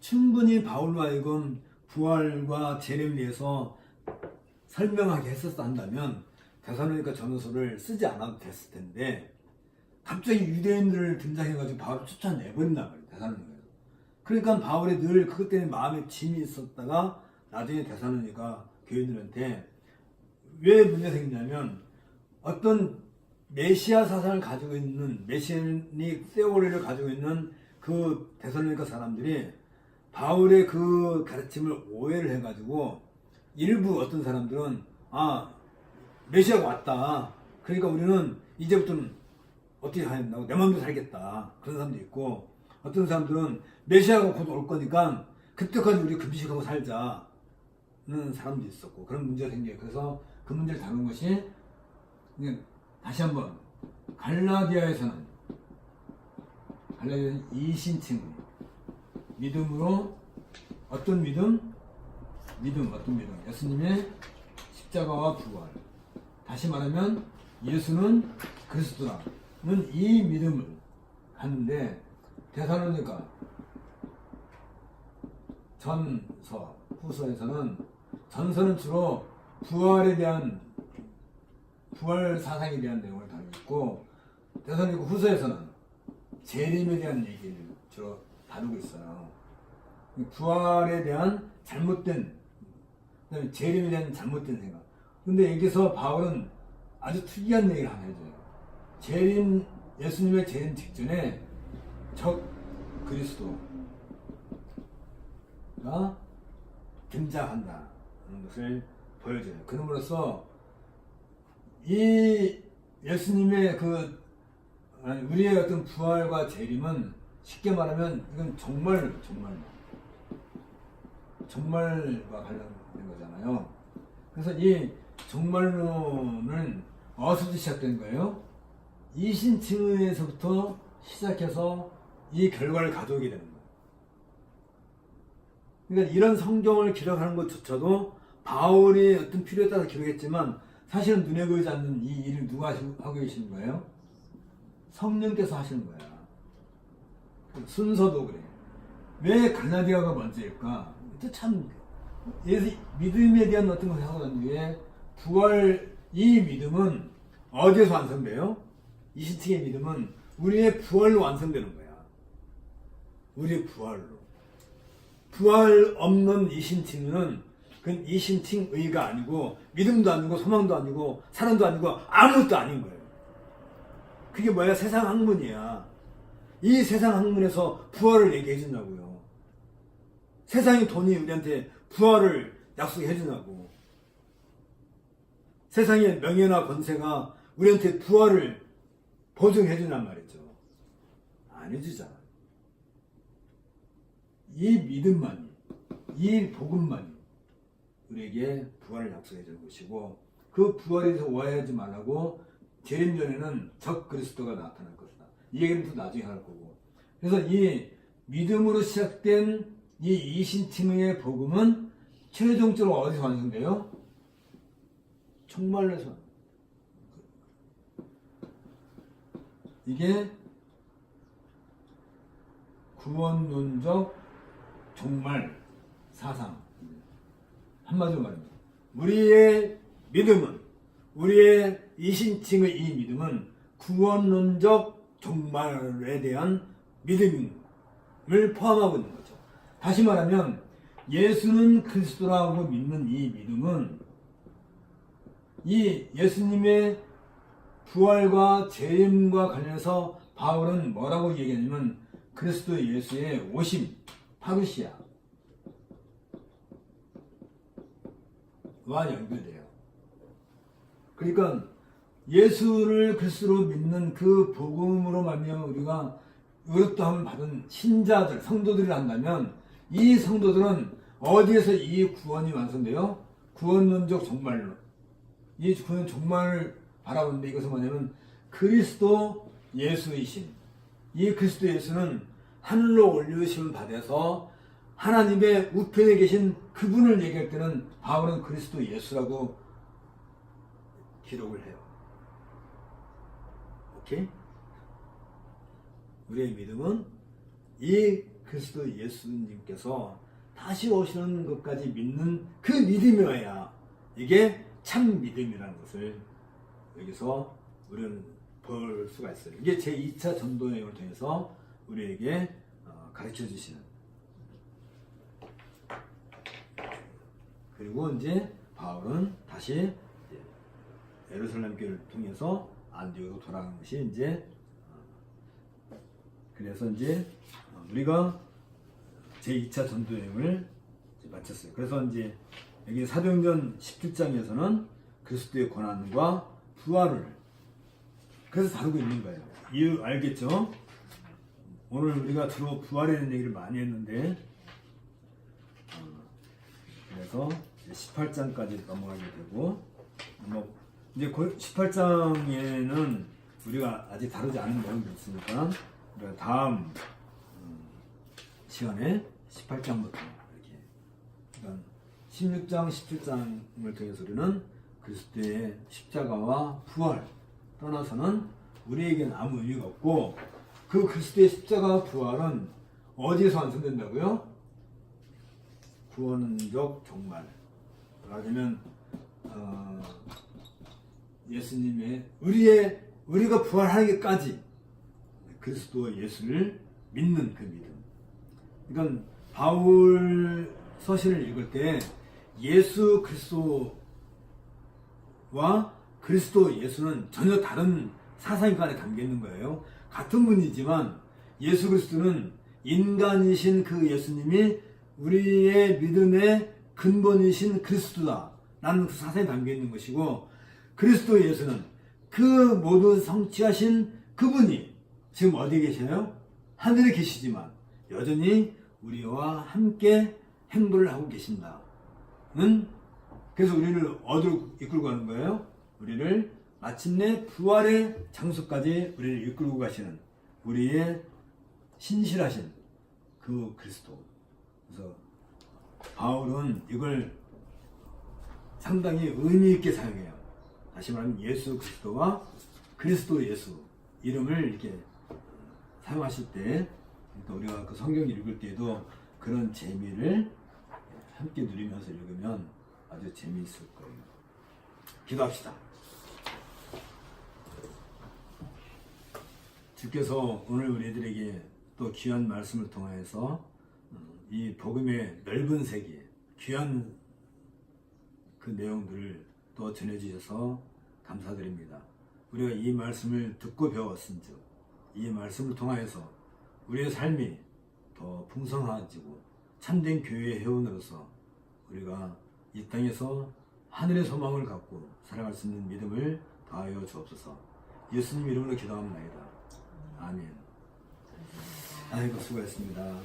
충분히 바울로 하여금 부활과 재림에 대해서 설명하게 했었다 한다면 데살로니가 전후서를 쓰지 않아도 됐을 텐데 갑자기 유대인들을 등장해가지고 바울을 쫓아내버린단 말이에요. 데살로니가에서. 그러니까 바울이 늘 그것 때문에 마음에 짐이 있었다가 나중에 데살로니가 교인들한테 왜 문제가 생기냐면 어떤 메시아 사상을 가지고 있는 메시아닉 세오리를 가지고 있는 그 데살로니가 사람들이 바울의 그 가르침을 오해를 해가지고 일부 어떤 사람들은 메시아가 왔다. 그러니까 우리는 이제부터는 어떻게 하겠다고 내 마음대로 살겠다. 그런 사람도 있고 어떤 사람들은 메시아가 곧 올 거니까 그때까지 우리 금식하고 살자는 사람도 있었고 그런 문제가 생겨요. 그래서 그 문제를 다룬 것이 다시 한번 갈라디아에서는 이신층 믿음으로 어떤 믿음? 어떤 믿음? 예수님의 십자가와 부활. 다시 말하면 예수는 그리스도라는 이 믿음을 하는데 데살로니가 전서, 후서에서는 전서는 주로 부활에 대한 부활 사상에 대한 내용을 다루고 데살로니가 후서에서는 재림에 대한 얘기를 주로 다루고 있어요. 부활에 대한 잘못된, 그다음에 재림에 대한 잘못된 생각. 근데 여기서 바울은 아주 특이한 얘기를 하나 해줘요. 예수님의 재림 직전에 적 그리스도가 등장한다는 것을 보여줘요. 그럼으로써 이 예수님의 우리의 어떤 부활과 재림은 쉽게 말하면 이건 정말과 관련된 거잖아요. 그래서 이 정말론은 어디서 시작된 거예요? 이신층에서부터 시작해서 이 결과를 가져오게 되는 거예요. 그러니까 이런 성경을 기록하는 것조차도 바울이 어떤 필요에 따라 기록했지만 사실은 눈에 보이지 않는 이 일을 누가 하고 계시는 거예요? 성령께서 하시는 거야. 순서도 그래. 왜 갈라디아가 먼저일까? 참 믿음에 대한 어떤 것을 하고 난 뒤에 부활, 이 믿음은 어디에서 완성돼요? 이신층의 믿음은 우리의 부활로 완성되는 거야. 우리의 부활로. 부활 없는 이신층은 그건 이신층의가 아니고 믿음도 아니고 소망도 아니고 사랑도 아니고 아무것도 아닌 거예요. 그게 뭐야? 세상 학문이야. 이 세상 학문에서 부활을 얘기해 준다고요. 세상의 돈이 우리한테 부활을 약속해 주냐고. 세상의 명예나 권세가 우리한테 부활을 보증해 주냔 말이죠. 안 해주잖아. 이 믿음만이, 이 복음만이 우리에게 부활을 약속해 주는 것이고 그 부활에 대해서 오해하지 말라고 재림 전에는 적 그리스도가 나타날 것이다. 이 얘기는 또 나중에 할 거고. 그래서 이 믿음으로 시작된 이 이신층의 복음은 최종적으로 어디서 완성돼요? 종말에서. 이게 구원론적 종말 사상. 한마디로 말합니다. 우리의 믿음은, 우리의 이신층의 이 믿음은 구원론적 종말에 대한 믿음을 포함하고 있는 거죠. 다시 말하면 예수는 그리스도라고 믿는 이 믿음은 이 예수님의 부활과 재림과 관련해서 바울은 뭐라고 얘기하냐면 그리스도 예수의 오심, 파루시아와 연결돼요. 그러니까 예수를 그리스도로 믿는 그 복음으로 말미암아 우리가 의롭다함을 받은 신자들, 성도들을 한다면 이 성도들은 어디에서 이 구원이 완성돼요? 구원론적 종말론. 이 구원 종말을 바라보는데 이것은 뭐냐면 그리스도 예수이신 이 그리스도 예수는 하늘로 올리우심을 받아서 하나님의 우편에 계신 그분을 얘기할 때는 바울은 그리스도 예수라고 기록을 해요. 오케이? 우리의 믿음은 이 그리스도 예수님께서 다시 오시는 것까지 믿는 그 믿음이어야 이게 참 믿음이라는 것을 여기서 우리는 볼 수가 있어요. 이게 제2차 전도 여행을 통해서 우리에게 가르쳐 주시는. 그리고 이제 바울은 다시 예루살렘 교회를 통해서 안디옥으로 돌아간 것이 이제 그래서 이제 우리가 제2차 전도 여행을 마쳤어요. 그래서 이제 여기 사도행전 17장에서는 그리스도의 고난과 부활을 그래서 다루고 있는 거예요. 이유 알겠죠? 오늘 우리가 주로 부활에 대한 얘기를 많이 했는데 그래서 18장까지 넘어가게 되고 이제 18장에는 우리가 아직 다루지 않은 내용도 있으니까 우리가 다음 시간에 18장부터 이렇게 그러니까 16장, 17장을 통해서 우리는 그리스도의 십자가와 부활 떠나서는 우리에게는 아무 의미가 없고 그 그리스도의 십자가와 부활은 어디에서 완성된다고요? 구원적 종말 말하자면 예수님의 우리가 부활하기까지 그리스도 예수를 믿는 그 믿음. 그러니까 바울 서신을 읽을 때 예수 그리스도와 그리스도 예수는 전혀 다른 사상관 안에 담겨 있는 거예요. 같은 분이지만 예수 그리스도는 인간이신 그 예수님이 우리의 믿음의 근본이신 그리스도다 라는 그 사상에 담겨 있는 것이고 그리스도 예수는 그 모든 성취하신 그분이 지금 어디에 계셔요? 하늘에 계시지만 여전히 우리와 함께 행보를 하고 계신다는 그래서 우리를 어디로 이끌고 가는 거예요? 우리를 마침내 부활의 장소까지 우리를 이끌고 가시는 우리의 신실하신 그 그리스도. 그래서 바울은 이걸 상당히 의미 있게 사용해요. 다시 말하면 예수 그리스도와 그리스도 예수 이름을 이렇게 사용하실 때 그러니까 우리가 그 성경을 읽을 때도 그런 재미를 함께 누리면서 읽으면 아주 재미있을 거예요. 기도합시다. 주께서 오늘 우리들에게 또 귀한 말씀을 통해서 이 복음의 넓은 세계, 귀한 그 내용들을 또 전해주셔서 감사드립니다. 우리가 이 말씀을 듣고 배웠은즉 이 말씀을 통하여서 우리의 삶이 더 풍성해지고 참된 교회의 회원으로서 우리가 이 땅에서 하늘의 소망을 갖고 살아갈 수 있는 믿음을 더하여 주옵소서. 예수님 이름으로 기도합니다. 아멘. 아이고 수고했습니다.